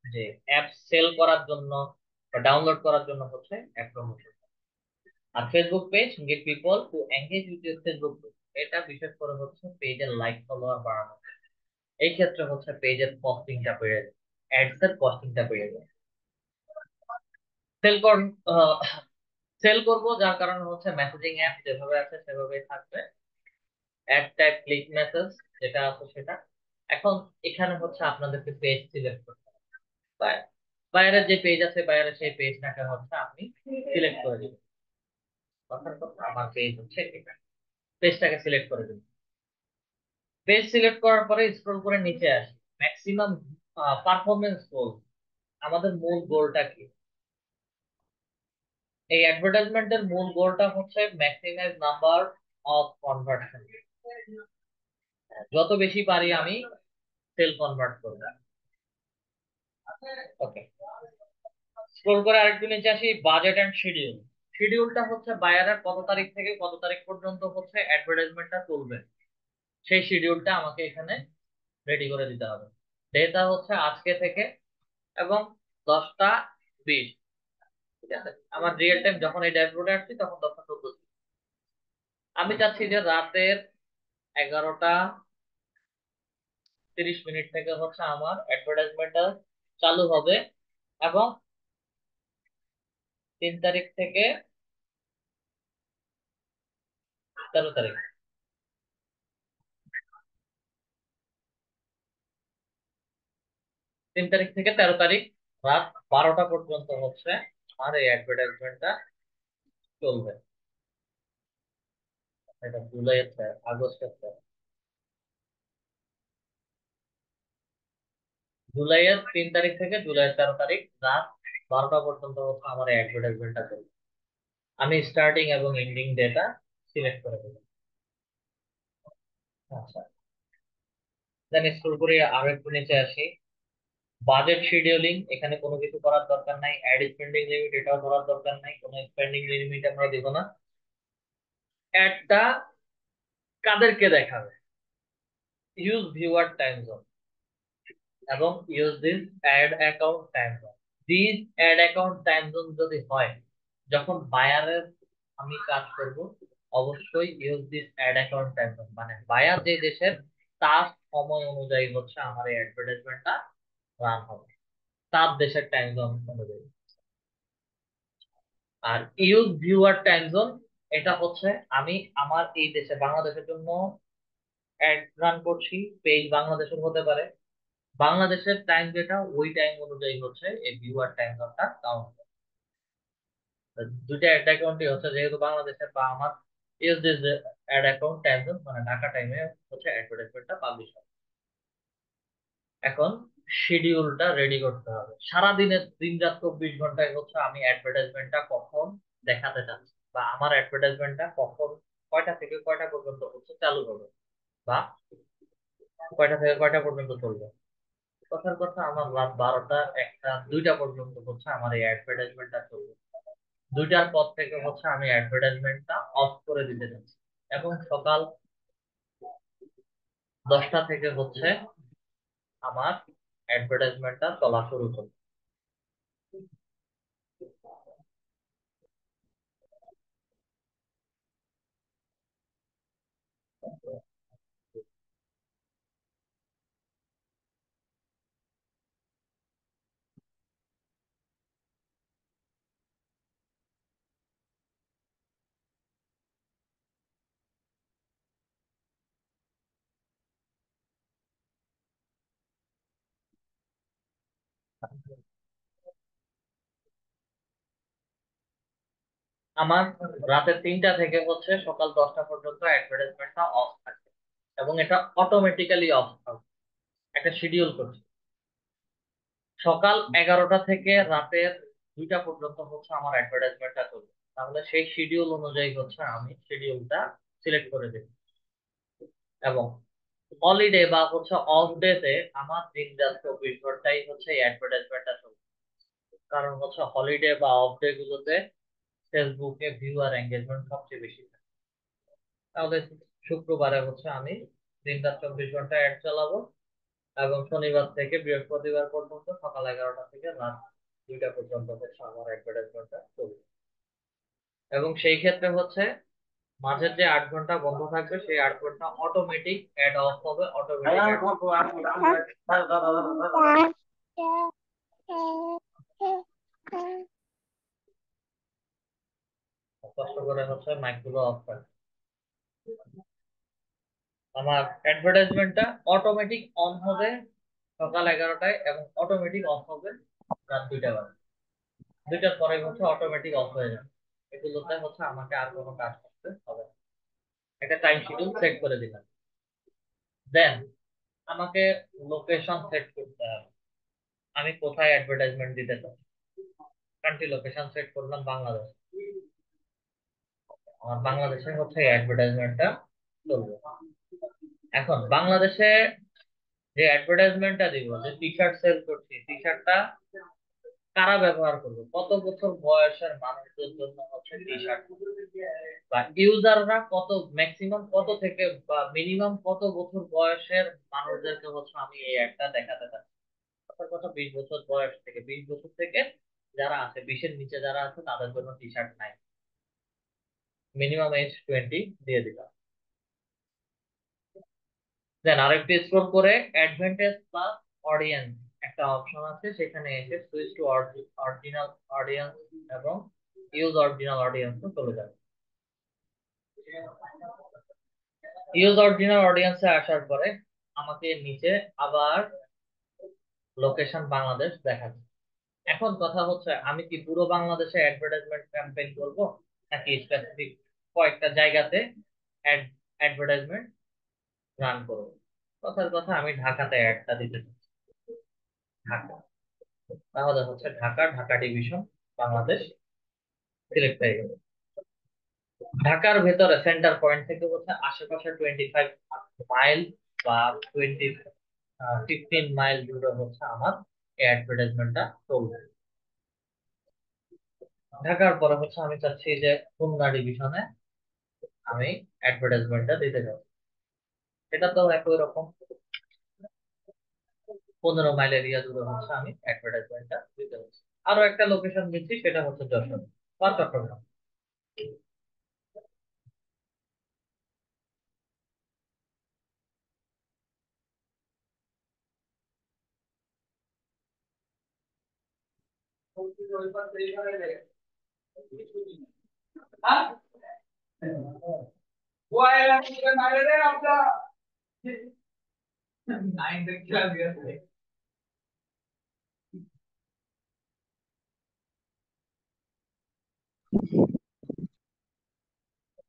Speaker 1: যে অ্যাপ সেল করার জন্য বা ডাউনলোড করার জন্য হচ্ছে অ্যাপ প্রমোশন। আর Facebook page get people to engage with your Facebook page, এটা বিশেষ করে হচ্ছে পেজের লাইক ফলোয়ার বাড়ানো। এই ক্ষেত্রে হচ্ছে পেজের কস্টিংটা বেড়ে যায়, অ্যাডস এর কস্টিংটা বেড়ে যায়। সেল কর সেল করব, যার কারণে হচ্ছে মেসেজিং অ্যাপ যেভাবে আছে সেভাবেই থাকবে। অ্যাড টাইপ ক্লিক মেসেজ যেটা আছে সেটা। এখন এখানে হচ্ছে আপনাদেরকে পেজ সিলেক্ট করতে হবে। বাইরের যে পেজ আছে বাইরের সেই পেজটাকে হচ্ছে আপনি সিলেক্ট করে দিবেন। কথার কথা, আমার পেজ হচ্ছে এটা, পেজটাকে সিলেক্ট করে দিবেন। পেজ সিলেক্ট করার পরে স্ক্রল করে নিচে আসি। ম্যাক্সিমাম পারফরমেন্স গোল, আমাদের মূল গোলটা কি? এই অ্যাডভার্টাইজমেন্টের মূল গোলটা হচ্ছে ম্যাক্সিমাইজ নাম্বার অফ কনভার্সন। যত বেশি পারি আমি সেল কনভার্ট করব। ওকে, স্ক্রল করে আরেকটু নিচে আসি। Budget and schedule. শিডিউলটা হচ্ছে বায়ারের কত তারিখ থেকে কত তারিখ পর্যন্ত হচ্ছে অ্যাডভার্টাইজমেন্টটা চলবে, সেই শিডিউলটা আমাকে এখানে রেডি করে দিতে হবে। ডেটা হচ্ছে আজকে থেকে এবং 10টা 20। ঠিক আছে, আমার রিয়েল টাইম যখন এই ড্যাশবোর্ডে আসছি তখন 10টা 14 ছিল। আমি চাচ্ছি যে রাতের 11টা 30 মিনিট থেকে হচ্ছে আমার অ্যাডভার্টাইজমেন্টটা চালু হবে এবং 3 তারিখ থেকে 13 তারিখ, 3 তারিখ থেকে 13 তারিখ রাত 12টা পর্যন্ত হচ্ছে আমার এই অ্যাডভার্টাইজমেন্টটা চলবে। এটা জুলাই, আগস্টের, জুলাইয়ের 3 তারিখ থেকে জুলাইয়ের 13 তারিখ রাত 12টা পর্যন্ত হচ্ছে আমার অ্যাডভার্টাইজমেন্টটা চলবে। আমি স্টার্টিং এবং এন্ডিং ডেটা সিলেক্ট করে দেবো। আচ্ছা, দেন স্ক্রল করে আরো একটু নিচে আসি। বাজেট শিডিউলিং, এখানে কোনো কিছু করার দরকার নাই। অ্যাড স্পেন্ডিং লিমিট, এটাও করার দরকার নাই, কোনো স্পেন্ডিং লিমিট আমরা দিব না। অ্যাডটা কাদেরকে দেখাবে? ইউজ ভিউয়ার টাইম জোন এবং use this ad account time zone. This ad account time zone যদি হয় যখন বায়ারের আমি কাজ করব, অবশ্যই use this ad account time zone, মানে বায়ার যে দেশের তার সময় অনুযায়ী হচ্ছে আমার এই অ্যাডভার্টাইজমেন্টটা রান হবে। তার দেশের টাইম জোন অনুযায়ী। আর ইউজ ভিউয়ার টাইম জোন, এটা হচ্ছে আমি আমার এই দেশে বাংলাদেশের জন্য অ্যাড রান করছি, পেজ বাংলাদেশের হতে পারে, বাংলাদেশের টাইম যেটা ওই টাইম অনুযায়ী হচ্ছে এই ভিউয়ার টাইম জোনটা কাউন্ট। দুইটা অ্যাড অ্যাকাউন্টই হচ্ছে, যেহেতু বাংলাদেশের বা আমার USD ad account time zone, মানে ঢাকা টাইমে হচ্ছে অ্যাডভার্টাইজমেন্টটা পাবলিশ হয়। এখন শিডিউলটা রেডি করতে হবে, সারাদিনের দিন রাত 24 ঘন্টায় হচ্ছে আমি অ্যাডভার্টাইজমেন্টটা কখন দেখাতে চাচ্ছি, বা আমার অ্যাডভার্টাইজমেন্টটা কখন কয়টা থেকে কয়টা পর্যন্ত হচ্ছে চালু হবে, বা কয়টা থেকে কয়টা পর্যন্ত চলবে। কথার কথা আমার রাত 12টা 1টা 2টা পর্যন্ত হচ্ছে আমার এই অ্যাডভার্টাইজমেন্টটা চলবে। 2টার পর থেকে হচ্ছে আমি অ্যাডভার্টাইজমেন্টটা অফ করে দিতে চাচ্ছি, এবং সকাল 10টা থেকে হচ্ছে আমার অ্যাডভার্টাইজমেন্টটা চলা শুরু করবে। আমার রাতে 3টা থেকে হচ্ছে সকাল 10টা পর্যন্ত অ্যাডভার্টাইজমেন্টটা অফ থাকে, এবং এটা অটোমেটিক্যালি অফ থাকে, একটা শিডিউল করছে। সকাল 11টা থেকে রাতের 2টা পর্যন্ত হচ্ছে আমার অ্যাডভার্টাইজমেন্টটা চলবে, তাহলে সেই শিডিউল অনুযায়ী হচ্ছে আমি শিডিউলটা সিলেক্ট করে দেব। এবং হলিডে বা হচ্ছে অফ ডে তে আমার দিন রাত 24 ঘন্টাই হচ্ছে এই অ্যাডভার্টাইজমেন্টটা চলবে, কারণ হচ্ছে হলিডে বা অফ ডে গুলোতে ফেসবুকে ভিউ আর এঙ্গেজমেন্ট সবচেয়ে বেশি থাকে। তাহলে শুক্রবারে হচ্ছে আমি দিন রাত 24 ঘন্টা অ্যাড চালাবো, এবং শনিবার থেকে বৃহস্পতিবার পর্যন্ত সকাল 11টা থেকে রাত 2টা পর্যন্ত হচ্ছে আমার অ্যাডভার্টাইজমেন্টটা চলবে। এবং সেই ক্ষেত্রে হচ্ছে মাঝের যে 8 ঘন্টা বন্ধ থাকবে, সেই 8 ঘন্টা অটোমেটিক অ্যাড অফ হবে, অটোমেটিক কষ্ট করে হচ্ছে মাইকগুলো অফ করে। আমার অ্যাডভার্টাইজমেন্টটা অটোমেটিক অন হবে সকাল 11টায়, এবং অটোমেটিক অফ হবে রাত 2টা বাজে। 2টার পরে হচ্ছে অটোমেটিক অফ হয়ে যাবে। এগুলোতে হচ্ছে আমাকে আর কোনো কাজ করতে হবে না, একটা টাইম শিডিউল সেট করে দিলাম। দেন আমাকে লোকেশন সেট করতে হবে, আমি কোথায় অ্যাডভার্টাইজমেন্ট দিতে চাই। কান্ট্রি লোকেশন সেট করলাম বাংলাদেশ, আমার বাংলাদেশে হচ্ছে অ্যাডভার্টাইজমেন্টটা চলবে। এখন বাংলাদেশে যে অ্যাডভার্টাইজমেন্টটা দিব, যে টি শার্ট সেল করছি, টি শার্টটা কারা ব্যবহার করবে, কত বছর বয়সের মানুষদের জন্য হচ্ছে টি শার্ট, বা ইউজাররা কত, ম্যাক্সিমাম কত থেকে বা মিনিমাম কত বছর বয়সের মানুষদেরকে হচ্ছে আমি এই একটা দেখাতে চাচ্ছি। কথার কথা 20 বছর বয়স থেকে, 20 বছর থেকে যারা আছে, 20-এর নিচে যারা আছে তাদের জন্য টি শার্ট নাই, মিনিমাম এজ 20 দিয়ে দিলাম। দেন আরেকটু স্ক্রল করে অ্যাডভান্টেজ প্লাস অডিয়েন্স একটা অপশন আছে, সেখানে এসে সুইচ টু অরিজিনাল অডিয়েন্স এবং ইউজ অরিজিনাল অডিয়েন্স চলে যাবে। ইউজ অরিজিনাল অডিয়েন্সে আসার পরে আমাকে নিচে আবার লোকেশন বাংলাদেশ দেখাচ্ছে। এখন কথা হচ্ছে, আমি কি পুরো বাংলাদেশে অ্যাডভার্টাইজমেন্ট ক্যাম্পেইন করব, নাকি স্পেসিফিক কয়েকটা জায়গাতে অ্যাডভার্টাইজমেন্ট রান করব। কথার কথা আমি ঢাকাতে অ্যাডটা দিতে চাচ্ছি, ঢাকা। তাহলে হচ্ছে ঢাকা, ঢাকা ডিভিশন বাংলাদেশ সিলেক্ট হয়ে গেল। ঢাকার ভেতরে সেন্টার পয়েন্ট থেকে হচ্ছে আশেপাশে 25 মাইল বা 15 মাইল জুড়ে হচ্ছে আমার এই অ্যাডভার্টাইজমেন্টটা চলবে। ঢাকার পরে হচ্ছে আমি চাচ্ছি যে খুলনা ডিভিশনে আমি অ্যাডভার্টাইজমেন্টটা দিতে চাই, এটা তো একই রকম 15 মাইল এরিয়া জুড়ে হচ্ছে আমি অ্যাডভার্টাইজমেন্টটা দিতে চাচ্ছি। আরো একটা লোকেশন দিচ্ছি, সেটা হচ্ছে যশোর বা চট্টগ্রাম।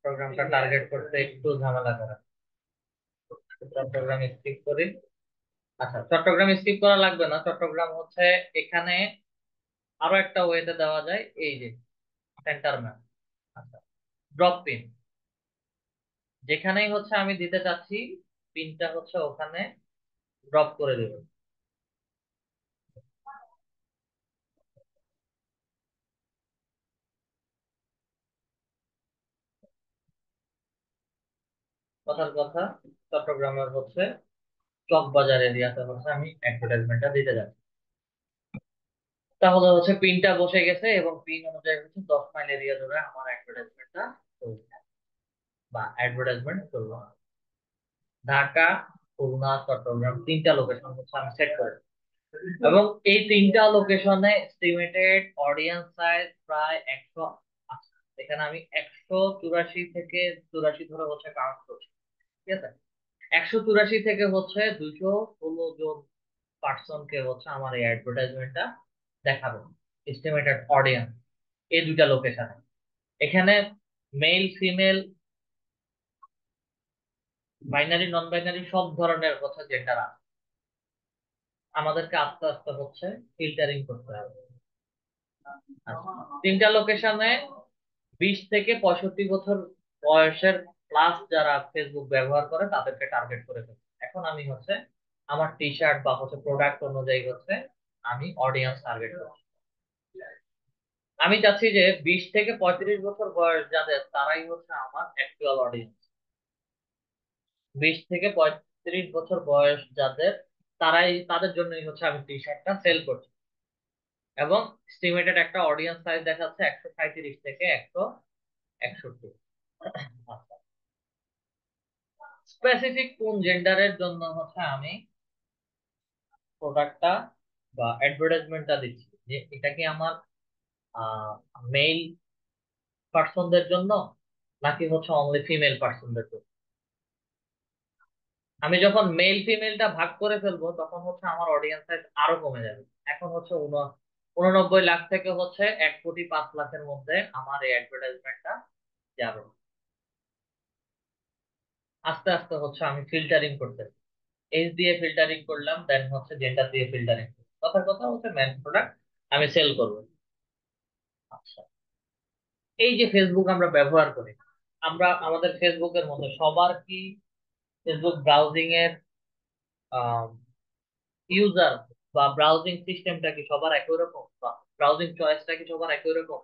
Speaker 1: প্রোগ্রামটা টার্গেট করতে একটু ঝামেলা করা। চট্টগ্রাম স্কিপ করি। আচ্ছা, চট্টগ্রাম স্কিপ করা লাগবে না। চট্টগ্রাম হচ্ছে এখানে আরো একটা ওয়েতে দেওয়া যায়, এই যে সেন্টার ম্যাপ। আচ্ছা, ড্রপ পিন যেখানেই হচ্ছে আমি দিতে চাচ্ছি, পিনটা হচ্ছে ওখানে ড্রপ করে দেব। কথার কথা, চট্টগ্রামের হচ্ছে চকবাজার এরিয়াতে হচ্ছে আমি অ্যাডভার্টাইজমেন্টটা দিতে যাচ্ছি। তাহলে হচ্ছে পিনটা বসে গেছে এবং পিন অনুযায়ী হচ্ছে 10 মাইল এরিয়া ধরে আমার অ্যাডভার্টাইজমেন্টটা চলছে বা অ্যাডভার্টাইজমেন্ট চলবে। ঢাকা, খুলনা, চট্টগ্রাম তিনটা লোকেশন হচ্ছে আমি সেট করে দিই। এবং এই তিনটা লোকেশনে এস্টিমেটেড অডিয়েন্স সাইজ প্রায় 100 আছে। এখানে আমি 184 থেকে 84 ধরে হচ্ছে কাউন্ট করছি। ঠিক আছে, 184 থেকে হচ্ছে 216 জন পার্সনকে হচ্ছে আমার এই অ্যাডভার্টাইজমেন্টটা দেখাবে, এস্টিমেটেড অডিয়েন্স এই দুইটা লোকেশনে। এখানে মেল ফিমেল, বাইনারি নন বাইনারি সব ধরনের কথা জেন্ডার আছে। আমাদেরকে আস্তে আস্তে হচ্ছে ফিল্টারিং করতে হবে। আচ্ছা, তিনটা লোকেশনে 20 থেকে 65 বছর বয়সের প্লাস যারা ফেসবুক ব্যবহার করে তাদেরকে টার্গেট করে ফেলছি। এখন আমি হচ্ছে আমার টি শার্ট বা হচ্ছে প্রোডাক্ট অনুযায়ী হচ্ছে আমি অডিয়েন্স টার্গেট করছি। আমি চাচ্ছি যে 20 থেকে 35 বছর বয়স যাদের, তারাই হচ্ছে আমার অ্যাকচুয়াল অডিয়েন্স। 20 থেকে 35 বছর বয়স যাদের, তাদের জন্যই হচ্ছে আমি টি শার্টটা সেল করছি। এবং এস্টিমেটেড একটা অডিয়েন্স সাইজ দেখাচ্ছে 137 থেকে 161। আচ্ছা, স্পেসিফিক কোন জেন্ডারের জন্য হচ্ছে আমি প্রোডাক্টটা বা অ্যাডভার্টাইজমেন্টটা দিচ্ছি, যে এটা কি আমার মেল পার্সনদের জন্য নাকি হচ্ছে অনলি ফিমেল পার্সনদের জন্য। আমি যখন মেল ফিমেলটা ভাগ করে ফেলবো তখন হচ্ছে আমার অডিয়েন্স সাইজ আরো কমে যাবে। এখন হচ্ছে 89 লাখ থেকে হচ্ছে 1,05,00,000-এর মধ্যে আমার এই অ্যাডভার্টাইজমেন্টটা যাবে। আস্তে আস্তে হচ্ছে আমি ফিল্টারিং করতে, এজ দিয়ে ফিল্টারিং করলাম, দেন হচ্ছে জেন্ডার দিয়ে ফিল্টারিং। কথার কথা হচ্ছে ম্যান প্রোডাক্ট আমি সেল করব। আচ্ছা, এই যে ফেসবুক আমরা ব্যবহার করি, আমরা আমাদের ফেসবুকের মধ্যে সবার কি ফেসবুক ব্রাউজিং এর ইউজার বা ব্রাউজিং সিস্টেমটা কি সবার একই রকম, বা ব্রাউজিং চয়েসটা কি সবার একই রকম?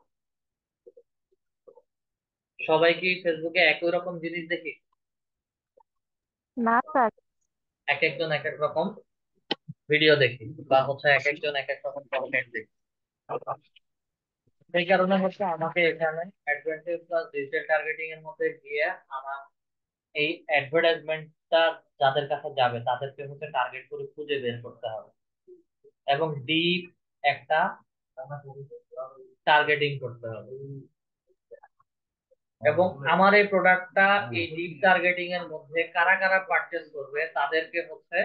Speaker 1: সবাই কি ফেসবুকে একই রকম জিনিস দেখি?
Speaker 3: না স্যার।
Speaker 1: এক একজন এক এক রকম ভিডিও দেখি বা হচ্ছে এক একজন এক এক রকম কন্টেন্ট দেখি। সেই কারণে হচ্ছে আমাকে এখানে অ্যাডভান্টেজ প্লাস ডিজিটাল টার্গেটিং এর মধ্যে গিয়ে আমার এই অ্যাডভার্টাইজমেন্টটা যাদের কাছে যাবে তাদেরকে হচ্ছে টার্গেট করে খুঁজে বের করতে হবে এবং ডিপ একটা টার্গেটিং করতে হবে। এবং আমার এই প্রোডাক্টটা এই ডিপ টার্গেটিং এর মধ্যে কারা কারা পারচেজ করবে তাদেরকে হচ্ছে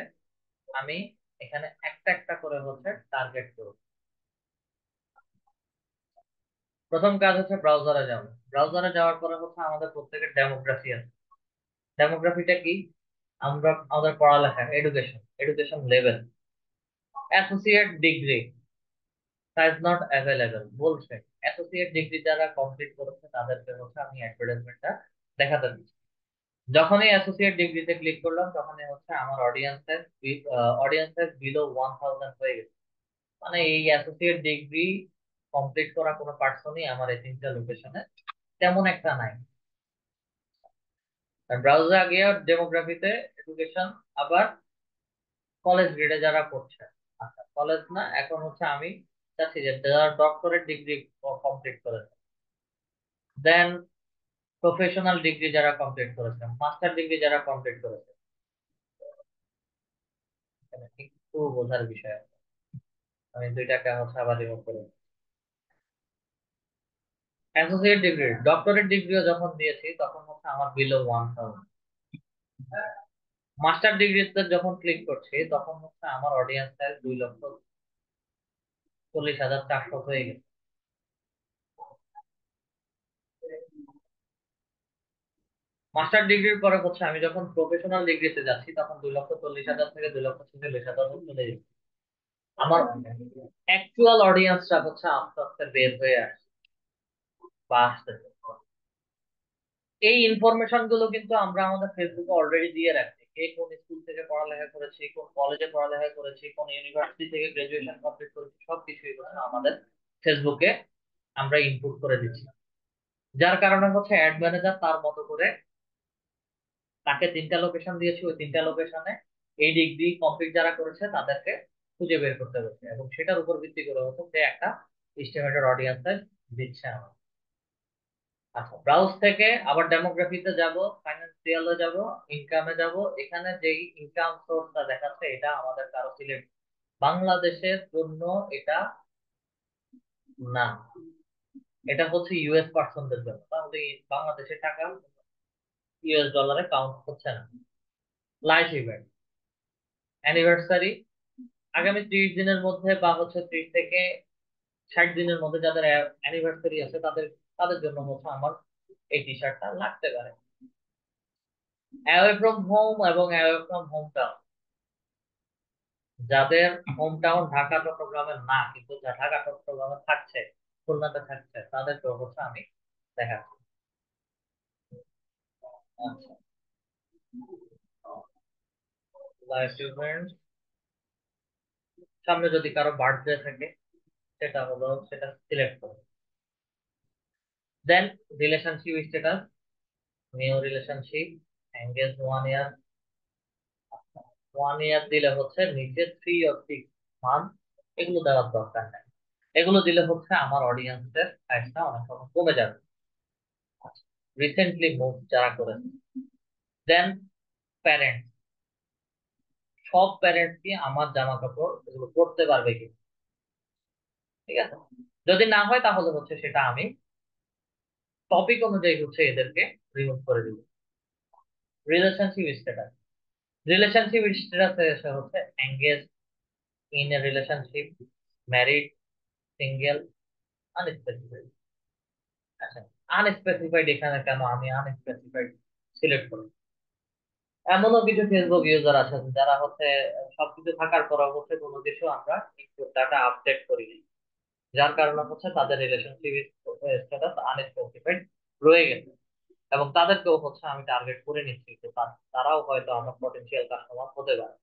Speaker 1: আমি এখানে একটা একটা করে হচ্ছে টার্গেট করব। প্রথম কাজ হচ্ছে ব্রাউজারে যাওয়া। ব্রাউজারে যাওয়ার পরে হচ্ছে আমাদের প্রত্যেকের ডেমোগ্রাফি আছে। ডেমোগ্রাফিটা কি? আমরা আমাদের পড়ালেখা, education, education level, associate degree is not available বলছে। অ্যাসোসিয়েট ডিগ্রি যারা কমপ্লিট করেছে তাদেরকে হচ্ছে আমি অ্যাডভার্টাইজমেন্টটা দেখাতে দিচ্ছি। যখনই অ্যাসোসিয়েট ডিগ্রিতে ক্লিক করলাম তখনই হচ্ছে আমার অডিয়েন্সের বিলো 1000 হয়ে গেছে। মানে এই অ্যাসোসিয়েট ডিগ্রি কমপ্লিট করা কোনো পার্সনই আমার এই তিনটা লোকেশনে তেমন একটা নাই। ব্রাউজার গিয়ে ডেমোগ্রাফিতে এডুকেশন, আবার কলেজ গ্রেডে যারা পড়ছে, আচ্ছা কলেজ না, এখন হচ্ছে আমি চাচ্ছি যে যারা ডক্টরেট ডিগ্রি কমপ্লিট করেছে, দেন প্রফেশনাল ডিগ্রি যারা কমপ্লিট করেছে, মাস্টার ডিগ্রি যারা কমপ্লিট করেছে। এখানে একটু বোঝার বিষয় আছে। আমি দুইটাকে হচ্ছে আবার রিমুভ করি। অ্যাসোসিয়েট ডিগ্রি, ডক্টরেট ডিগ্রিও যখন দিয়েছি তখন হচ্ছে আমার বিলো 1000। মাস্টার ডিগ্রিতে যখন ক্লিক করছি তখন হচ্ছে আমার অডিয়েন্স সাইজ 2,40,400 হয়ে গেছে। মাস্টার ডিগ্রির পরে হচ্ছে আমি যখন প্রফেশনাল ডিগ্রিতে যাচ্ছি তখন 2,40,000 থেকে 2,46,000 চলে যাচ্ছে। আমার অ্যাকচুয়াল অডিয়েন্সটা হচ্ছে আস্তে আস্তে বের হয়ে আসছে বা আসতেছে। এই ইনফরমেশন গুলো কিন্তু আমরা আমাদের ফেসবুকে অলরেডি দিয়ে রাখছি, কে কোন স্কুল থেকে পড়ালেখা করেছি, কোন কলেজে পড়ালেখা করেছি, কোন ইউনিভার্সিটি থেকে গ্রাজুয়েশন কমপ্লিট করেছি, সবকিছুই হচ্ছে আমাদের ফেসবুকে আমরা ইনপুট করে দিচ্ছি। যার কারণে হচ্ছে অ্যাড ম্যানেজার তার মতো করে তাকে 3টা লোকেশন দিয়েছি, ওই 3টা লোকেশনে এই ডিগ্রি কমপ্লিট যারা করেছে তাদেরকে খুঁজে বের করতে হচ্ছে, এবং সেটার উপর ভিত্তি করে হচ্ছে সে একটা এস্টিমেটেড অডিয়েন্স দিচ্ছে আমার। আচ্ছা, ব্রাউজ থেকে আবার ডেমোগ্রাফিতে যাব, ফাইন্যান্সিয়ালে যাব, ইনকামে যাব। এখানে যেই ইনকাম সোর্সটা দেখাচ্ছে এটা আমাদের কারো সিলেক্ট, বাংলাদেশের জন্য এটা না, এটা হচ্ছে ইউএস পার্সনদের জন্য, তাহলে বাংলাদেশে টাকা ইউএস ডলারে কাউন্ট হচ্ছে না। লাইফ ইভেন্ট, অ্যানিভার্সারি, আগামী 30 দিনের মধ্যে বা হচ্ছে 30 থেকে 60 দিনের মধ্যে যাদের অ্যানিভার্সারি আছে তাদের তাদের জন্য হচ্ছে আমার এই টি শার্টটা লাগতে পারে। অ্যাওয়ে ফ্রম হোম এবং অ্যাওয়ে ফ্রম হোম টাউন, যাদের হোম টাউন ঢাকা চট্টগ্রামে না কিন্তু ঢাকা চট্টগ্রামে থাকছে, খুলনাতে থাকছে, তাদেরকে হচ্ছে আমি দেখাচ্ছি। আচ্ছা, লাইফ ইভেন্ট, সামনে যদি কারো বার্থডে থাকে সেটা সিলেক্ট করো। Then relationship status, new relationship, engage 1 year. 1 year দিলে হচ্ছে নিচে 3 or 6 মান্থ, এগুলো দেওয়ার দরকার নেই। এগুলো দিলে হচ্ছে আমার অডিয়েন্সের সাইজটা অনেক সময় কমে যাবে। রিসেন্টলি মুভ যারা করেছে। দেন প্যারেন্ট, সব প্যারেন্টস কি আমার জামা কাপড় এগুলো পড়তে পারবে কি, ঠিক আছে? যদি না হয় তাহলে হচ্ছে সেটা আমি টপিক অনুযায়ী হচ্ছে এদেরকে রিমুভ করে দিব। রিলেশনশিপ স্ট্যাটাস, রিলেশনশিপ স্ট্যাটাসে এসে হচ্ছে engage, in a relationship, married, single, unspecified. আচ্ছা, আনস্পেসিফাইড এখানে কেন আমি আনস্পেসিফাইড সিলেক্ট করি? এমনও কিছু ফেসবুক ইউজার আছে যারা হচ্ছে সবকিছু থাকার পর হচ্ছে কোনো কিছু আমরা ডাটা আপডেট করি না, যার কারণে হচ্ছে তাদের রিলেশনশিপ স্ট্যাটাস আনস্পেসিফাইড রয়ে গেছে, এবং তাদেরকেও হচ্ছে আমি টার্গেট করে নিচ্ছি, তো তারাও হয়তো আমার পটেনশিয়াল কাস্টমার হতে পারে।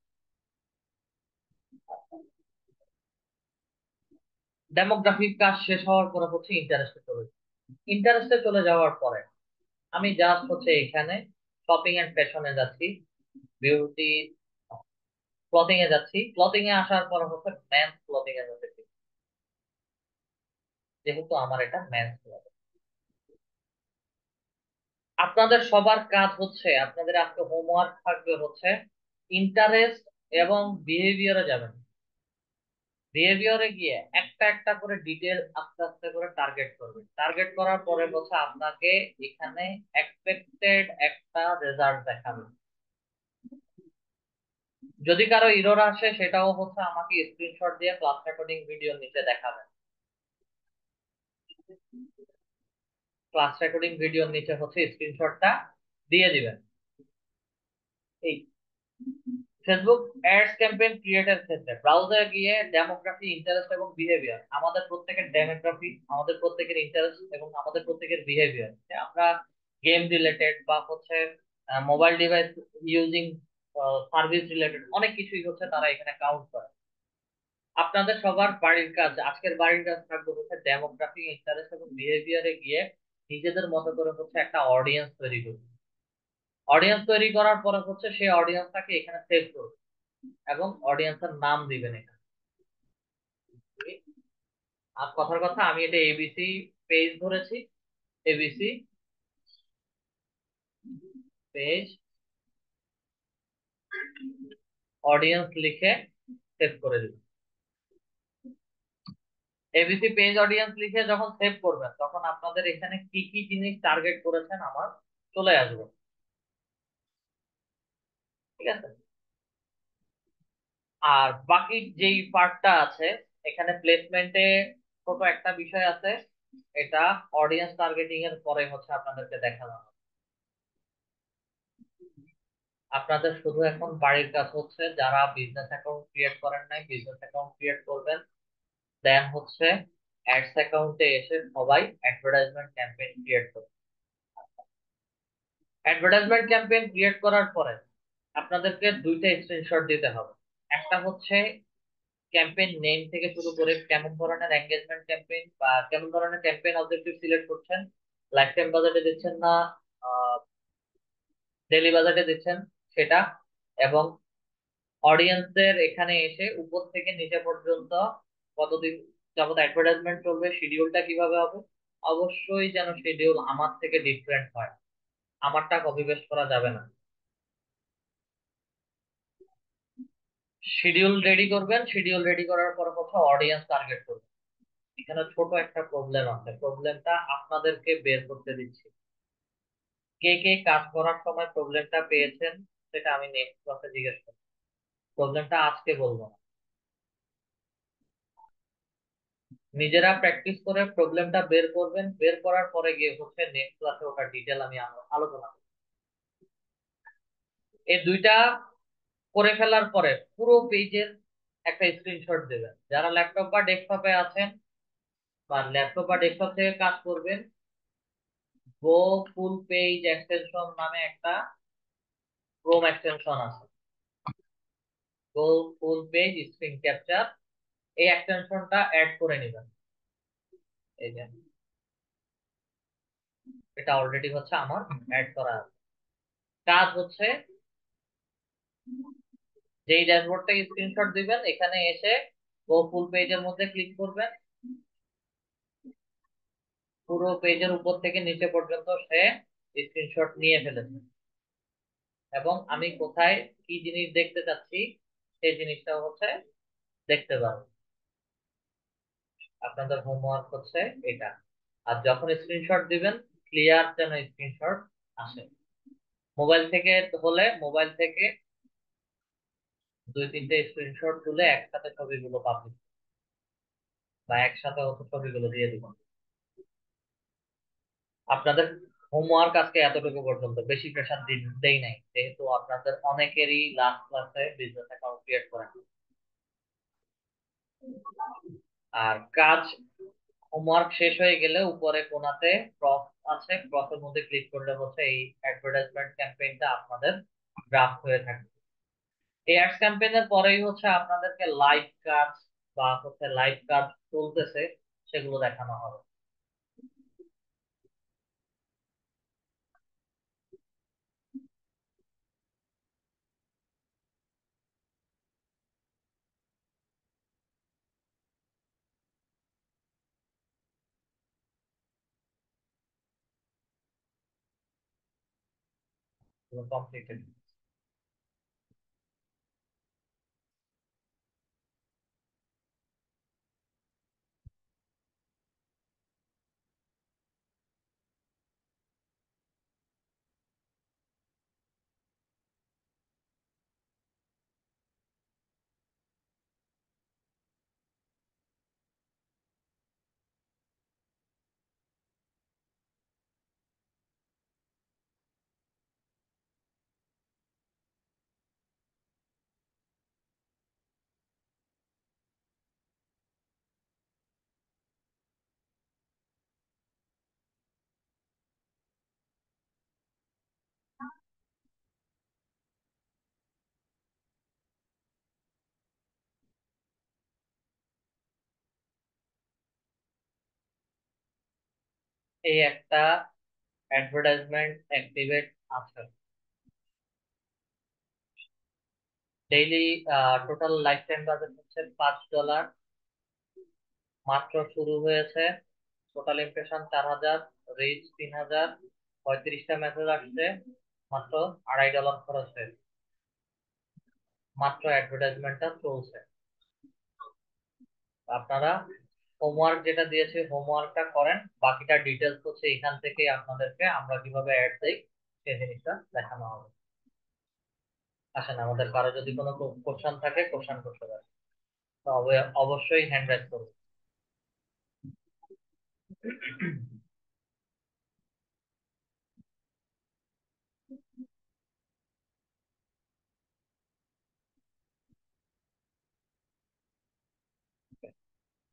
Speaker 1: ডেমোগ্রাফিক কাজ শেষ হওয়ার পরে হচ্ছে ইন্টারেস্টে চলে যাই। ইন্টারেস্টে চলে যাওয়ার পরে আমি জাস্ট হচ্ছে এখানে শপিং এন্ড ফ্যাশনে যাচ্ছি, বিউটি, ক্লথিং এ যাচ্ছি। ক্লথিং এ আসার পর হচ্ছে মেন্স ক্লথিং এ যাচ্ছি, যেহেতু আমার এটা মেন্স ক্লথিং। আপনাদের সবার কাজ হচ্ছে, আপনাদের আজকে হোমওয়ার্ক থাকবে হচ্ছে ইন্টারেস্ট এবং বিহেভিয়ারে যাবেন। বিহেভিয়ারে গিয়ে একটা একটা করে ডিটেল আস্তে আস্তে করে টার্গেট করবেন। টার্গেট করার পরে হচ্ছে আপনাকে এখানে এক্সপেক্টেড একটা রেজাল্ট দেখাবে। যদি কারো এরর আসে সেটাও হচ্ছে আমাকে স্ক্রিনশট দিয়ে ক্লাস রেকর্ডিং ভিডিও নিচে দেখাবেন। ক্লাস রেকর্ডিং ভিডিওর নিচে হচ্ছে স্ক্রিনশটটা দিয়ে দিবেন। এই ফেসবুক অ্যাডস ক্যাম্পেইন ক্রিয়েটের ক্ষেত্রে ব্রাউজারে গিয়ে ডেমোগ্রাফি, ইন্টারেস্ট এবং বিহেভিয়ার, আমাদের প্রত্যেকের ডেমোগ্রাফি, আমাদের প্রত্যেকের ইন্টারেস্ট এবং আমাদের প্রত্যেকের বিহেভিয়ার, আমরা গেম রিলেটেড বা হচ্ছে mobile device using service related অনেক কিছুই হচ্ছে তারা এখানে কাউন্ট করে। আপনাদের সবার বাড়ির কাজ, আজকের বাড়ির কাজ থাকবে হচ্ছে ডেমোগ্রাফি, ইন্টারেস্ট এবং বিহেভিয়ারে গিয়ে নিজেদের মতো করে হচ্ছে একটা অডিয়েন্স তৈরি করবে। অডিয়েন্স তৈরি করার পরে হচ্ছে সেই অডিয়েন্সটাকে এখানে সেভ করবে এবং অডিয়েন্সের নাম দিবেন এখানে। আর কথার কথা, আমি এটা এবিসি পেজ ধরেছি, এবিসি পেজ অডিয়েন্স লিখে সেভ করে দিব। এবিসি পেজ অডিয়েন্স লিখে যখন সেভ করবেন তখন আপনাদের এখানে কি কি জিনিস টার্গেট করেছেন আমার চলে আসবে। ঠিক আছে, আর বাকি যেই পার্টটা আছে এখানে প্লেসমেন্টে ছোট একটা বিষয় আছে, এটা অডিয়েন্স টার্গেটিং এর পরে হচ্ছে আপনাদেরকে দেখানো হবে। আপনাদের শুধু এখন বাড়ির কাজ হচ্ছে যারা বিজনেস অ্যাকাউন্ট ক্রিয়েট করেন নাই বিজনেস অ্যাকাউন্ট ক্রিয়েট করবেন, দেন হচ্ছে অ্যাডস অ্যাকাউন্টে এসে সবাই অ্যাডভার্টাইজমেন্ট ক্যাম্পেইন ক্রিয়েট করবে। অ্যাডভার্টাইজমেন্ট ক্যাম্পেইন ক্রিয়েট করার পরে আপনাদেরকে দুইটা স্ক্রিনশট দিতে হবে। একটা হচ্ছে ক্যাম্পেইন নেম থেকে শুরু করে কেমন ধরনের এঙ্গেজমেন্ট ক্যাম্পেইন বা কেমন ধরনের ক্যাম্পেইন অবজেক্টিভ সিলেক্ট করছেন, লাইফ টাইম বাজেটে দিচ্ছেন না ডেইলি বাজেটে দিচ্ছেন সেটা, এবং অডিয়েন্সদের এখানে এসে উপর থেকে নিচে পর্যন্ত কতদিন যাবত অ্যাডভার্টাইজমেন্ট চলবে, শিডিউলটা কিভাবে হবে। অবশ্যই যেন শিডিউল আমার থেকে ডিফারেন্ট হয়, আমারটা কপি পেস্ট করা যাবে না। শিডিউল রেডি করবেন, শিডিউল রেডি করার পর হচ্ছে অডিয়েন্স টার্গেট করবেন। এখানে ছোট একটা প্রবলেম আছে, প্রবলেমটা আপনাদেরকে বের করতে দিচ্ছি। কে কে কাজ করার সময় প্রবলেমটা পেয়েছেন সেটা আমি নেক্সট ক্লাসে জিজ্ঞেস করব, প্রবলেমটা আজকে বলবো না। নিজেরা প্র্যাকটিস করে প্রবলেমটা বের করবেন, বের করার পরে গিয়ে হচ্ছে নেক্সট ক্লাসে ওটা ডিটেল আমি আলোচনা করব। এই দুইটা করে ফেলার পরে পুরো পেজের একটা স্ক্রিনশট দেবেন। যারা ল্যাপটপ বা ডেস্কটপে আছেন বা ল্যাপটপ বা ডেস্কটপ থেকে কাজ করবেন, গো ফুল পেজ এক্সটেনশন নামে একটা ক্রোম এক্সটেনশন আছে, গো ফুল পেজ স্ক্রিন ক্যাপচার, এই এক্সটেনশনটা অ্যাড করে নেবেন। এই যে এটা অলরেডি হচ্ছে আমার অ্যাড করা আছে। কাজ হচ্ছে যেই ড্যাশবোর্ড থেকে স্ক্রিনশট দিবেন এখানে এসে গো ফুল পেজের মধ্যে ক্লিক করবেন, পুরো পেজের উপর থেকে নিচে পর্যন্ত সে স্ক্রিনশট নিয়ে ফেলেছে, এবং আমি কোথায় কি জিনিস দেখতে চাচ্ছি সেই জিনিসটা হচ্ছে দেখতে পারবো। আপনাদের হোমওয়ার্ক হচ্ছে এটা। আর যখন স্ক্রিনশট দিবেন ক্লিয়ার যেন স্ক্রিনশট আসে। মোবাইল থেকে হলে মোবাইল থেকে দুই তিনটে স্ক্রিনশট তুলে একসাথে ছবিগুলো পাবলিশ বা একসাথে হচ্ছে ছবিগুলো দিয়ে দিব। আপনাদের হোমওয়ার্ক আজকে এতটুকু পর্যন্ত, বেশি প্রেশার দেই নাই যেহেতু আপনাদের অনেকেরই লাস্ট ক্লাসে বিজনেস অ্যাকাউন্ট ক্রিয়েট করেন। আর কাজ হোমওয়ার্ক শেষ হয়ে গেলে উপরে কোণাতে ক্রস আছে, ক্রসের মধ্যে ক্লিক করলে হচ্ছে এই অ্যাডভার্টাইজমেন্ট ক্যাম্পেইনটা আপনাদের ড্রাফট হয়ে থাকবে। এই অ্যাডস ক্যাম্পেইনের পরেই হচ্ছে আপনাদেরকে লাইভ কাজ বা হচ্ছে লাইভ কাজ চলতেছে সেগুলো দেখানো হবে। কমপ্লিটেড। এই একটা অ্যাডভার্টাইজমেন্ট অ্যাক্টিভেট আছে। Daily total life time budget হচ্ছে $5, মাত্র শুরু হয়েছে। টোটাল ইমপ্রেশন 4000, রিচ 3000, 35টা মেসেজ আসছে, মাত্র $2.5 খরচ হয়েছে, মাত্র অ্যাডভার্টাইজমেন্টটা চলছে। আপনারা হোমওয়ার্ক যেটা দিয়েছি হোমওয়ার্কটা করেন, বাকিটা ডিটেলস হচ্ছে এখান থেকে আপনাদেরকে আমরা কিভাবে অ্যাড দেই সেই জিনিসটা দেখানো হবে। আসেন, আমাদের কারো যদি কোনো কোশ্চেন থাকে কোশ্চেন করতে পারে, তবে অবশ্যই হ্যান্ড রাইজ করুন।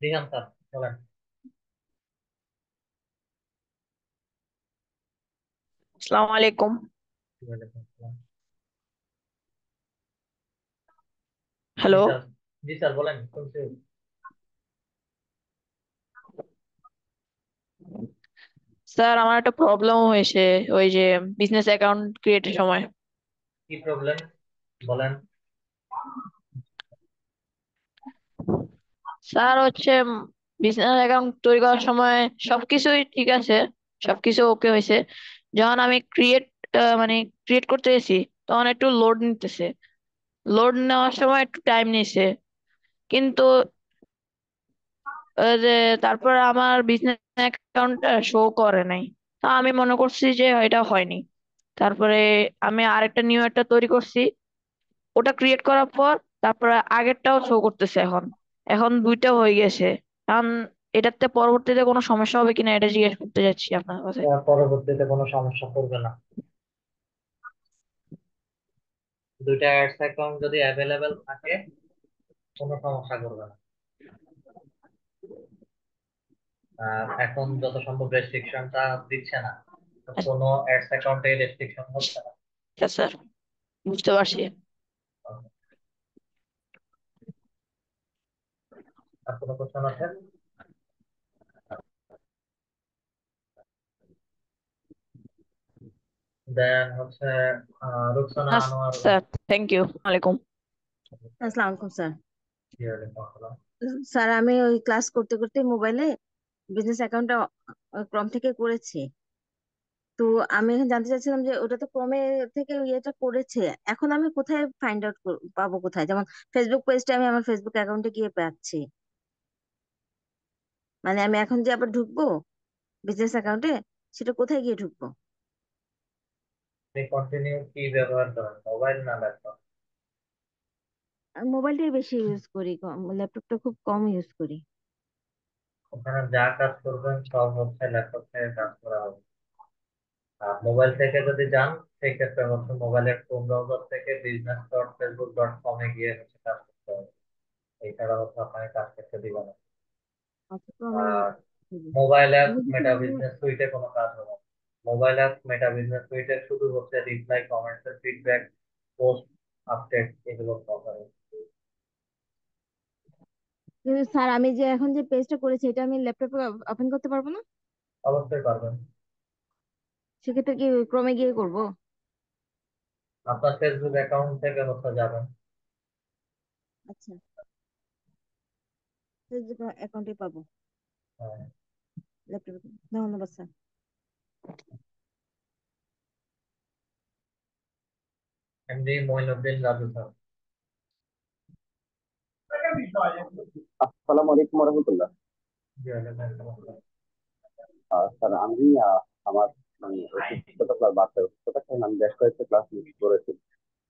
Speaker 1: দিহান স্যার বলেন।
Speaker 8: আসসালামু আলাইকুম।
Speaker 1: ওয়ালাইকুম আসসালাম। জি
Speaker 8: হ্যালো
Speaker 1: স্যার, জি স্যার বলেন, শুনছি।
Speaker 8: স্যার, আমার একটা প্রবলেম হয়েছে ওই যে বিজনেস অ্যাকাউন্ট ক্রিয়েটের সময়।
Speaker 1: কি প্রবলেম বলেন।
Speaker 8: স্যার হচ্ছে বিজনেস অ্যাকাউন্ট তৈরি করার সময় সবকিছুই ঠিক আছে, সবকিছু ওকে হয়েছে। যখন আমি মানে ক্রিয়েট করতে গেছি তখন একটু লোড নিতেছে, লোড নেওয়ার সময় একটু টাইম নিছে। কিন্তু যে তারপর আমার বিজনেস অ্যাকাউন্টটা শো করে নাই, তা আমি মনে করছি যে এটা হয়নি। তারপরে আমি আরেকটা নিউ একটা তৈরি করছি, ওটা ক্রিয়েট করার পর তারপরে আগেরটাও শো করতেছে। এখন এখন দুইটা হয়ে গেছে। এখন এটাতে পরবর্তীতে কোনো সমস্যা হবে কিনা এটা জিজ্ঞেস করতে যাচ্ছি আপনার কাছে।
Speaker 1: পরবর্তীতে কোনো সমস্যা পড়বে না। দুইটা অ্যাডস অ্যাকাউন্ট যদি অ্যাভেলেবেল থাকে কোনো সমস্যা করবে না। এখন যত সম্ভব রেস্ট্রিকশনটা দিচ্ছে না, তো কোনো অ্যাডস অ্যাকাউন্টে রেস্ট্রিকশন হচ্ছে না।
Speaker 8: আচ্ছা স্যার, বুঝতে পারছি।
Speaker 1: আর কোনো কোশ্চেন আছে? দেন হচ্ছে Ruksana Anwar.
Speaker 8: Sir, thank you. ওয়ালাইকুম।
Speaker 9: আসসালামু আলাইকুম স্যার।
Speaker 1: জি, ওয়ালাইকুম আসসালাম।
Speaker 9: স্যার, আমি ওই ক্লাস করতে করতে মোবাইলে বিজনেস অ্যাকাউন্টটা ক্রম থেকে করেছি। তো আমি এখন জানতে চাচ্ছিলাম যে ওটা তো ক্রমে থেকে ইয়েটা করেছে, এখন আমি কোথায় ফাইন্ড আউট পাবো? কোথায়? যেমন ফেসবুক পেজটা আমি আমার ফেসবুক অ্যাকাউন্টে গিয়ে পাচ্ছি, মানে আমি এখন যে আবার ঢুকবো বিজনেস অ্যাকাউন্টে, সেটা কোথায় গিয়ে ঢুকবো?
Speaker 1: আপনি কন্টিনিউ কি ব্যবহার করেন, মোবাইল না ল্যাপটপ?
Speaker 9: আমি মোবাইলটাই বেশি ইউজ করি, ল্যাপটপটা খুব কম ইউজ করি।
Speaker 1: ওখানে যা কাজ করবেন সব হচ্ছে ল্যাপটপ থেকে কাজ করা হবে। আর মোবাইল থেকে যদি যান সেই ক্ষেত্রে হচ্ছে মোবাইলের ক্রোম ব্রাউজার থেকে business.facebook.com এ গিয়ে হচ্ছে কাজ করতে হবে। এছাড়া হচ্ছে আপনাকে কাজ করতে দিবে না।
Speaker 9: আচ্ছা, ক্রমে
Speaker 1: আর
Speaker 9: ঢুকবো।
Speaker 1: মোবাইল অ্যাপ
Speaker 9: আমি যদি
Speaker 1: মেটা
Speaker 9: আমি-
Speaker 1: বিজনেস সুইটে কোনো কাজ হবে না। মোবাইল অ্যাপ মেটা বিজনেস সুইটে শুধু হচ্ছে রিপ্লাই, কমেন্টস এর ফিডব্যাক, পোস্ট, আপডেট এগুলো করে।
Speaker 9: কিন্তু স্যার, আমি যে এখন যে পেজটা করেছি এটা আমি ল্যাপটপে ওপেন করতে পারবো না?
Speaker 1: অবশ্যই পারবেন।
Speaker 9: সেক্ষেত্রে কি ক্রমে গিয়ে করবো?
Speaker 1: আপনার ফেসবুক অ্যাকাউন্ট থেকে হচ্ছে যাবেন।
Speaker 9: আচ্ছা, ফেসবুক অ্যাকাউন্টে পাবো ল্যাপটপে। ধন্যবাদ sir.
Speaker 1: MD Moinuddin Raju sir.
Speaker 10: আসসালামু আলাইকুম রহমতুল্লাহ।
Speaker 1: জি, ওয়ালাইকুম আসসালাম।
Speaker 10: স্যার, আমি আমার মানে অসুস্থতা প্লাস বাচ্চার অসুস্থতার কারণে আমি বেশ কয়েকটা ক্লাস মিস করেছি।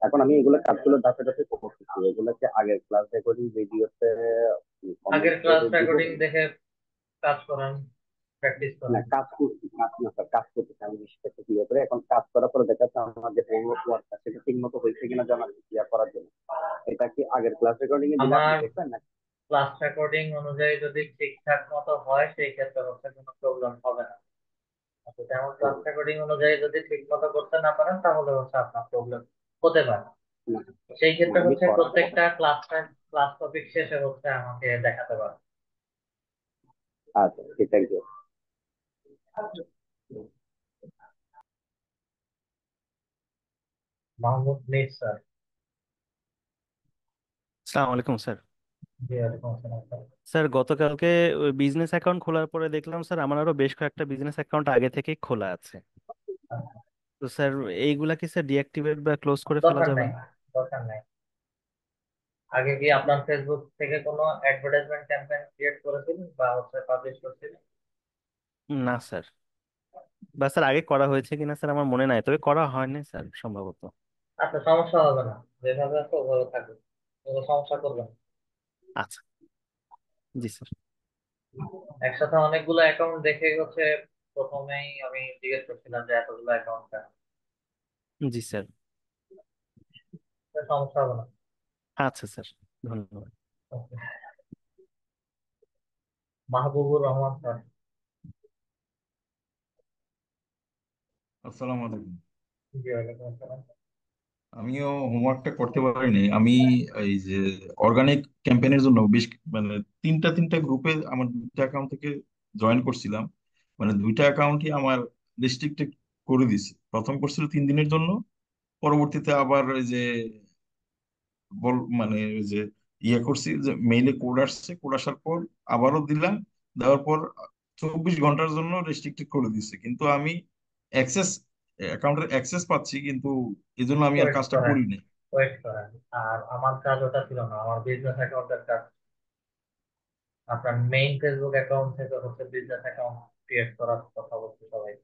Speaker 10: এখন আমি এগুলো কাজগুলো ধাপে ধাপে করতেছি। এগুলোকে আগের ক্লাস রেকর্ডিং ভিডিওতে
Speaker 1: আগের
Speaker 10: কমেন্ট
Speaker 1: ক্লাস
Speaker 10: করে দিব।
Speaker 1: রেকর্ডিং দেখে কাজ করেন, প্র্যাকটিস
Speaker 10: না,
Speaker 1: করেন।
Speaker 10: কাজ করছি, কাজ না স্যার, কাজ করতেছি আমি বিষয়টা ক্লিয়ার করে। এখন কাজ করার পরে দেখা যাচ্ছে আমার যে হোমওয়ার্ক ওয়ার্কটা সেটা ঠিক মতো হয়েছে কিনা জানার ক্লিয়ার করার জন্য। এটা কি আগের ক্লাস রেকর্ডিং এ দিলে আপনি
Speaker 1: আমার
Speaker 10: দেখবেন না?
Speaker 1: ক্লাস রেকর্ডিং অনুযায়ী যদি ঠিকঠাক মতো হয় সেই ক্ষেত্রে হচ্ছে কোনো প্রবলেম হবে না। আচ্ছা, যেমন
Speaker 10: ও,
Speaker 1: ক্লাস রেকর্ডিং অনুযায়ী যদি ঠিক মতো করতে না পারেন তাহলে হচ্ছে আপনার প্রবলেম হতে পারে।
Speaker 10: না
Speaker 1: সেই
Speaker 10: না,
Speaker 1: ক্ষেত্রে
Speaker 10: আমি
Speaker 1: হচ্ছে
Speaker 10: করার পর
Speaker 1: প্রত্যেকটা ক্লাস টপিক শেষে হচ্ছে আমাকে দেখাতে পারেন।
Speaker 10: আচ্ছা, thank you.
Speaker 1: Mahmud Mir sir.
Speaker 11: আসসালামু আলাইকুম স্যার।
Speaker 1: জি, ওয়ালাইকুম আসসালাম স্যার।
Speaker 11: স্যার, গতকালকে বিজনেস অ্যাকাউন্ট খোলার পরে দেখলাম স্যার আমার আরো বেশ কয়েকটা বিজনেস অ্যাকাউন্ট আগে থেকেই খোলা আছে। তো স্যার এইগুলা কি স্যার ডিঅ্যাক্টিভেট বা ক্লোজ করে ফেলা
Speaker 1: দরকার
Speaker 11: যাবে?
Speaker 1: নাই, দরকার নাই। আগে কি আপনার ফেসবুক থেকে কোনো অ্যাডভার্টাইজমেন্ট ক্যাম্পেইন ক্রিয়েট করেছিলেন বা পাবলিশ করছিলেন?
Speaker 11: না স্যার, বা স্যার আগে করা হয়েছে কিনা স্যার আমার মনে নাই, তবে করা হয়নি স্যার সম্ভবত।
Speaker 1: আচ্ছা, সমস্যা হবে না, যেভাবে আছে ওভাবে থাকবে, কোনো সমস্যা করবেন না।
Speaker 11: আচ্ছা, জি স্যার।
Speaker 1: একসাথে অনেকগুলো অ্যাকাউন্ট দেখে হচ্ছে প্রথমেই আমি জিজ্ঞেস করছিলাম যে এতগুলো অ্যাকাউন্ট কেন।
Speaker 11: জি স্যার।
Speaker 1: সমস্যা হবে না।
Speaker 11: আচ্ছা স্যার, ধন্যবাদ।
Speaker 1: Okay. মাহবুবুর রহমান স্যার।
Speaker 12: আসসালামু আলাইকুম।
Speaker 1: জি, ওয়ালাইকুম আসসালাম।
Speaker 12: আমিও হোমওয়ার্কটা করতে পারিনি। আমি এই যে অর্গানিক ক্যাম্পেইনের জন্য বেশ মানে তিনটা তিনটা গ্রুপে আমার দুইটা অ্যাকাউন্ট থেকে জয়েন করছিলাম। মানে দুইটা অ্যাকাউন্টই আমার রেস্ট্রিক্টেড করে দিছে। প্রথম করছিল 3 দিনের জন্য, পরবর্তীতে আবার ওই যে মানে ওই যে করছি যে মেইলে কোড আসছে, কোড আসার পর আবারও দিলাম, দেওয়ার পর 24 ঘন্টার জন্য রেস্ট্রিক্টেড করে দিচ্ছে। কিন্তু আমি অ্যাক্সেস অ্যাকাউন্টের অ্যাক্সেস পাচ্ছি, কিন্তু এই জন্য আমি আর
Speaker 1: ওয়েট
Speaker 12: কাজটা
Speaker 1: করেন,
Speaker 12: করি নাই।
Speaker 1: ওয়েট করেন। আর আমার কাজ ওটা ছিল না, আমার বিজনেস অ্যাকাউন্টের কাজ। আপনার মেইন ফেসবুক অ্যাকাউন্ট থেকে হচ্ছে বিজনেস অ্যাকাউন্ট ক্রিয়েট করার কথা বলছি সবাই।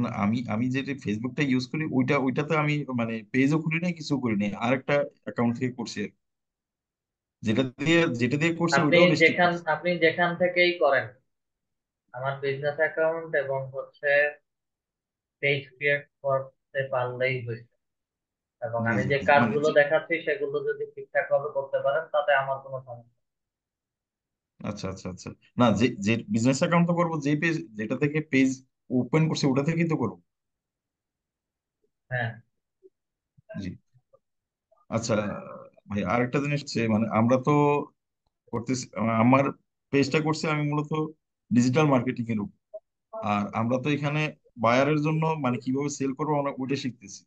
Speaker 12: না, আমি আমি যেটা ফেসবুকটা ইউজ করি ওইটাতে আমি মানে পেজও খুলি নাই, কিছু করি নাই, আরেকটা অ্যাকাউন্ট থেকে করছি আর কি। যেটা দিয়ে করছি ওইটাও রেস্ট্রিক্ট আছে।
Speaker 1: আপনি যেখান থেকেই করেন, আমার বিজনেস অ্যাকাউন্ট এবং হচ্ছে পেজ ক্রিয়েট করতে পারলেই হয়েছে। এবং
Speaker 12: জি
Speaker 1: আমি
Speaker 12: জি
Speaker 1: যে
Speaker 12: জি, মানে
Speaker 1: কাজগুলো দেখাচ্ছি সেগুলো যদি ঠিকঠাক ভাবে করতে পারেন তাতে আমার কোনো সমস্যা নেই।
Speaker 12: আচ্ছা আচ্ছা আচ্ছা। না, যে যে বিজনেস অ্যাকাউন্ট তো করবো, যে পেজ যেটা থেকে পেজ ওপেন করছে ওটা থেকেই তো করবো।
Speaker 1: হ্যাঁ।
Speaker 12: জি। আচ্ছা ভাই, আরেকটা জিনিস হচ্ছে মানে আমরা তো করতেছি, আমার পেজটা করছি আমি মূলত ডিজিটাল মার্কেটিং এর উপর। আর আমরা তো এখানে বায়ারের জন্য মানে কিভাবে সেল করবো আমরা ওইটা শিখতেছি।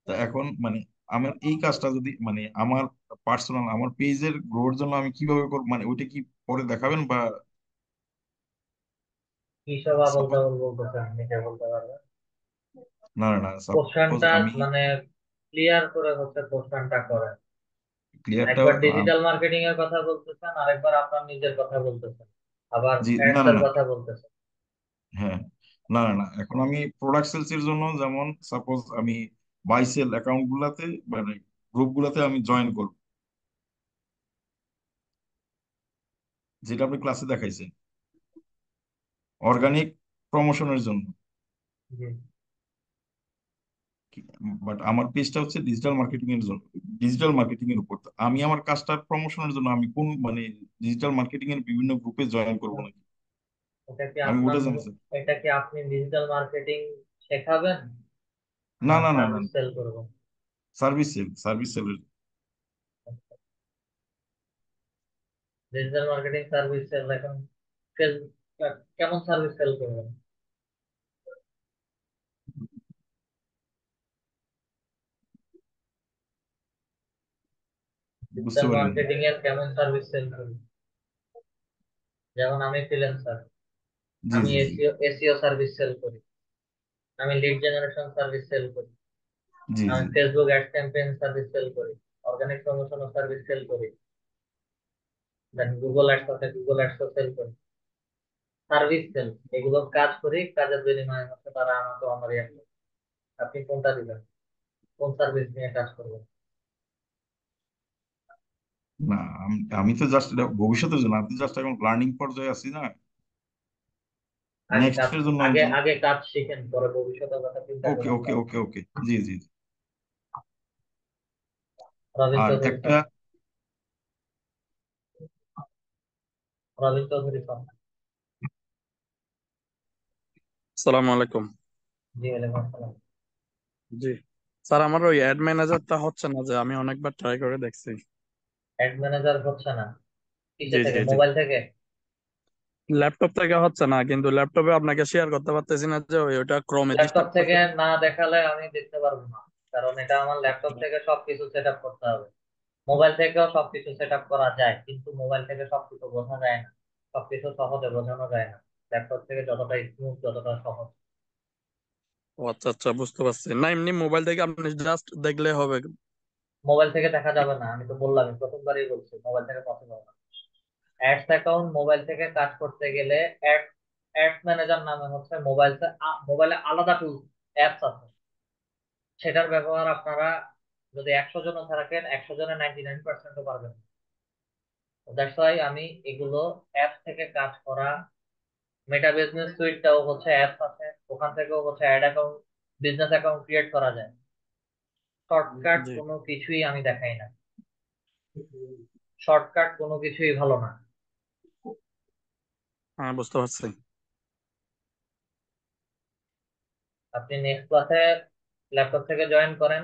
Speaker 12: তা এখন মানে আমার এই কাজটা যদি মানে আমার পার্সোনাল আমার পেজের গ্রোর জন্য আমি কিভাবে করবো, মানে ওইটা কি পরে দেখাবেন বা
Speaker 1: কি সব আবল
Speaker 12: সাপোজ?
Speaker 1: তাবল বলতেছেন, নিজে বলতে পারবেন?
Speaker 12: না না না, সাপোজ
Speaker 1: কোশ্চেনটা
Speaker 12: আমি
Speaker 1: মানে ক্লিয়ার করে হচ্ছে কোশ্চেনটা করেন।
Speaker 12: ক্লিয়ারটা।
Speaker 1: একবার ডিজিটাল মার্কেটিং এর কথা বলতেছেন, আরেকবার আপনার নিজের কথা বলতেছেন, আবার
Speaker 12: জি, না
Speaker 1: অ্যাডস
Speaker 12: না
Speaker 1: এর
Speaker 12: না,
Speaker 1: কথা বলতেছেন।
Speaker 12: হ্যাঁ, না না না, এখন আমি প্রোডাক্ট সেলস এর জন্য যেমন সাপোজ আমি বাই সেল অ্যাকাউন্ট গুলাতে মানে গ্রুপ গুলাতে আমি জয়েন করব, যেটা আপনি ক্লাসে দেখাইছেন অর্গানিক প্রমোশনের জন্য।
Speaker 1: জি।
Speaker 12: বাট আমার পেজটা হচ্ছে ডিজিটাল মার্কেটিং এর জন্য, ডিজিটাল মার্কেটিং এর উপর। তো আমি আমার কাজটার প্রমোশনের জন্য আমি কোন মানে ডিজিটাল মার্কেটিং এর বিভিন্ন গ্রুপে জয়েন করব নাকি,
Speaker 1: এটা কি
Speaker 12: আমি
Speaker 1: আপনার
Speaker 12: ওটা জানতে চাই।
Speaker 1: এটা কি আপনি ডিজিটাল মার্কেটিং শেখাবেন
Speaker 12: না
Speaker 1: না
Speaker 12: না না না,
Speaker 1: সার্ভিস সেল করবেন?
Speaker 12: সার্ভিস সেলের।
Speaker 1: ডিজিটাল মার্কেটিং সার্ভিস সেল এখন ফেসবুক কেমন সার্ভিস সেল করবেন?
Speaker 12: বুঝতে
Speaker 1: ডিজিটাল
Speaker 12: পারিনি।
Speaker 1: মার্কেটিং এর কেমন সার্ভিস সেল করবেন? যেমন আমি ফ্রিল্যান্সার,
Speaker 12: জি
Speaker 1: আমি
Speaker 12: জি জি
Speaker 1: এসইও সার্ভিস সেল করি, আমি লিড জেনারেশন সার্ভিস সেল করি,
Speaker 12: জি
Speaker 1: আমি
Speaker 12: জি।
Speaker 1: Facebook ad campaign service sell করি, অর্গানিক প্রমোশন সার্ভিস সেল করি, দেন গুগল অ্যাডস আছে, গুগল অ্যাডস সেল করি। সার্ভিস সেল, এগুলো কাজ করি, কাজের বিনিময়ে হচ্ছে তারা আমাকে অনারি আসে। আপনি কোনটা দিবেন? কোন সার্ভিস নিয়ে কাজ করবেন?
Speaker 12: না, আমি তো জাস্ট ভবিষ্যতের জন্য, আমি তো জাস্ট এখন লার্নিং পর্যায়ে আছি না,
Speaker 1: আগে
Speaker 12: নেক্সট
Speaker 1: কাজ
Speaker 12: এর জন্য আমি
Speaker 1: আগে
Speaker 12: তো।
Speaker 1: আগে কাজ শিখেন, পরে ভবিষ্যতের কথা চিন্তা
Speaker 12: ওকে
Speaker 1: করেন
Speaker 12: ওকে
Speaker 1: তাহলে।
Speaker 12: ওকে ওকে, জি জি জি।
Speaker 1: রবিন
Speaker 12: আর
Speaker 1: চৌধুরী
Speaker 12: একটা
Speaker 1: স্যার। রবিন চৌধুরী স্যার।
Speaker 13: সালাম আলাইকুম।
Speaker 1: জি, ওয়ালাইকুম আসসালাম।
Speaker 13: জি স্যার, আমার ওই অ্যাড ম্যানেজারটা হচ্ছে না, যে আমি অনেকবার ট্রাই করে দেখছি।
Speaker 1: অ্যাড ম্যানেজার হচ্ছে না? কিসে
Speaker 13: জি
Speaker 1: থেকে,
Speaker 13: জি জি,
Speaker 1: মোবাইল থেকে?
Speaker 13: ল্যাপটপ থেকে হচ্ছে না, কিন্তু ল্যাপটপে আপনাকে শেয়ার করতে পারতেছি না যে ওইটা ক্রোমে
Speaker 1: ল্যাপটপ
Speaker 13: ডিস্টার্ব
Speaker 1: থেকে
Speaker 13: করতে।
Speaker 1: না দেখালে আমি দেখতে পারবো না, কারণ এটা আমার ল্যাপটপ থেকে সবকিছু সেট আপ করতে হবে। মোবাইল থেকেও সবকিছু সেট আপ করা যায়, কিন্তু মোবাইল থেকে সবকিছু বোঝা যায় না, সবকিছু সহজে বোঝানো যায় না। ল্যাপটপ থেকে যতটা স্মুথ, যতটা সহজ।
Speaker 13: ও আচ্ছা আচ্ছা, বুঝতে পারছি। না, এমনি মোবাইল থেকে আপনি জাস্ট দেখলে হবে?
Speaker 1: মোবাইল থেকে দেখা যাবে না, আমি তো বললাম, প্রথমবারই বলছি মোবাইল থেকে পসিবল না। অ্যাডস অ্যাকাউন্ট মোবাইল থেকে কাজ করতে গেলে অ্যাডস ম্যানেজার নামে হচ্ছে মোবাইলে আলাদা টুল অ্যাপস আছে, সেটার ব্যবহার আপনারা যদি 100 জন থাকেন 100 জনের 99%ও পারবেন। দ্যাটস ওয়াই আমি এগুলো অ্যাপ থেকে কাজ করা, মেটা বিজনেস সুইটটাও হচ্ছে অ্যাপস আছে, ওখান থেকেও হচ্ছে ad account, business account create করা যায়। শর্টকাট
Speaker 13: জি,
Speaker 1: কোনো কিছুই আমি দেখাই না, শর্টকাট কোনো কিছুই ভালো না।
Speaker 13: হ্যাঁ, বুঝতে পারছি।
Speaker 1: আপনি নেক্সট ক্লাসে ল্যাপটপ থেকে জয়েন করেন,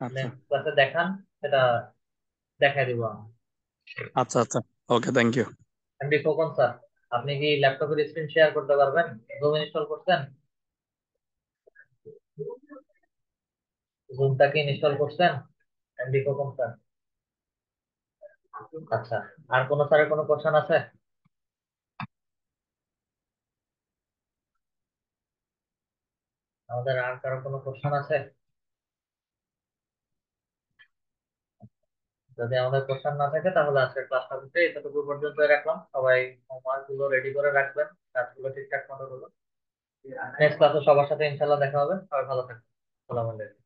Speaker 13: আচ্ছা
Speaker 1: নেক্সট ক্লাসে দেখান, সেটা দেখাই দিব আমি।
Speaker 13: আচ্ছা আচ্ছা, okay, thank you.
Speaker 1: MD Khokon sir, আপনি কি ল্যাপটপের স্ক্রিন শেয়ার করতে পারবেন? জুম ইনস্টল করছেন? জুমটা কি ইনস্টল করছেন এমডি খোকন স্যার? আচ্ছা, আর কোন স্যারের কোনো কোশ্চেন আছে? আমাদের আর কারো কোনো কোশ্চেন আছে? যদি আমাদের কোশ্চেন না থাকে তাহলে আজকের ক্লাসটা হচ্ছে এতটুকু পর্যন্ত রাখলাম। সবাই হোমওয়ার্ক গুলো রেডি করে রাখবেন, কাজগুলো ঠিকঠাক মতো করবেন। নেক্সট ক্লাসে সবার সাথে ইনশাল্লাহ দেখা হবে। সবাই ভালো থাকবেন। আসসালামু আলাইকুম।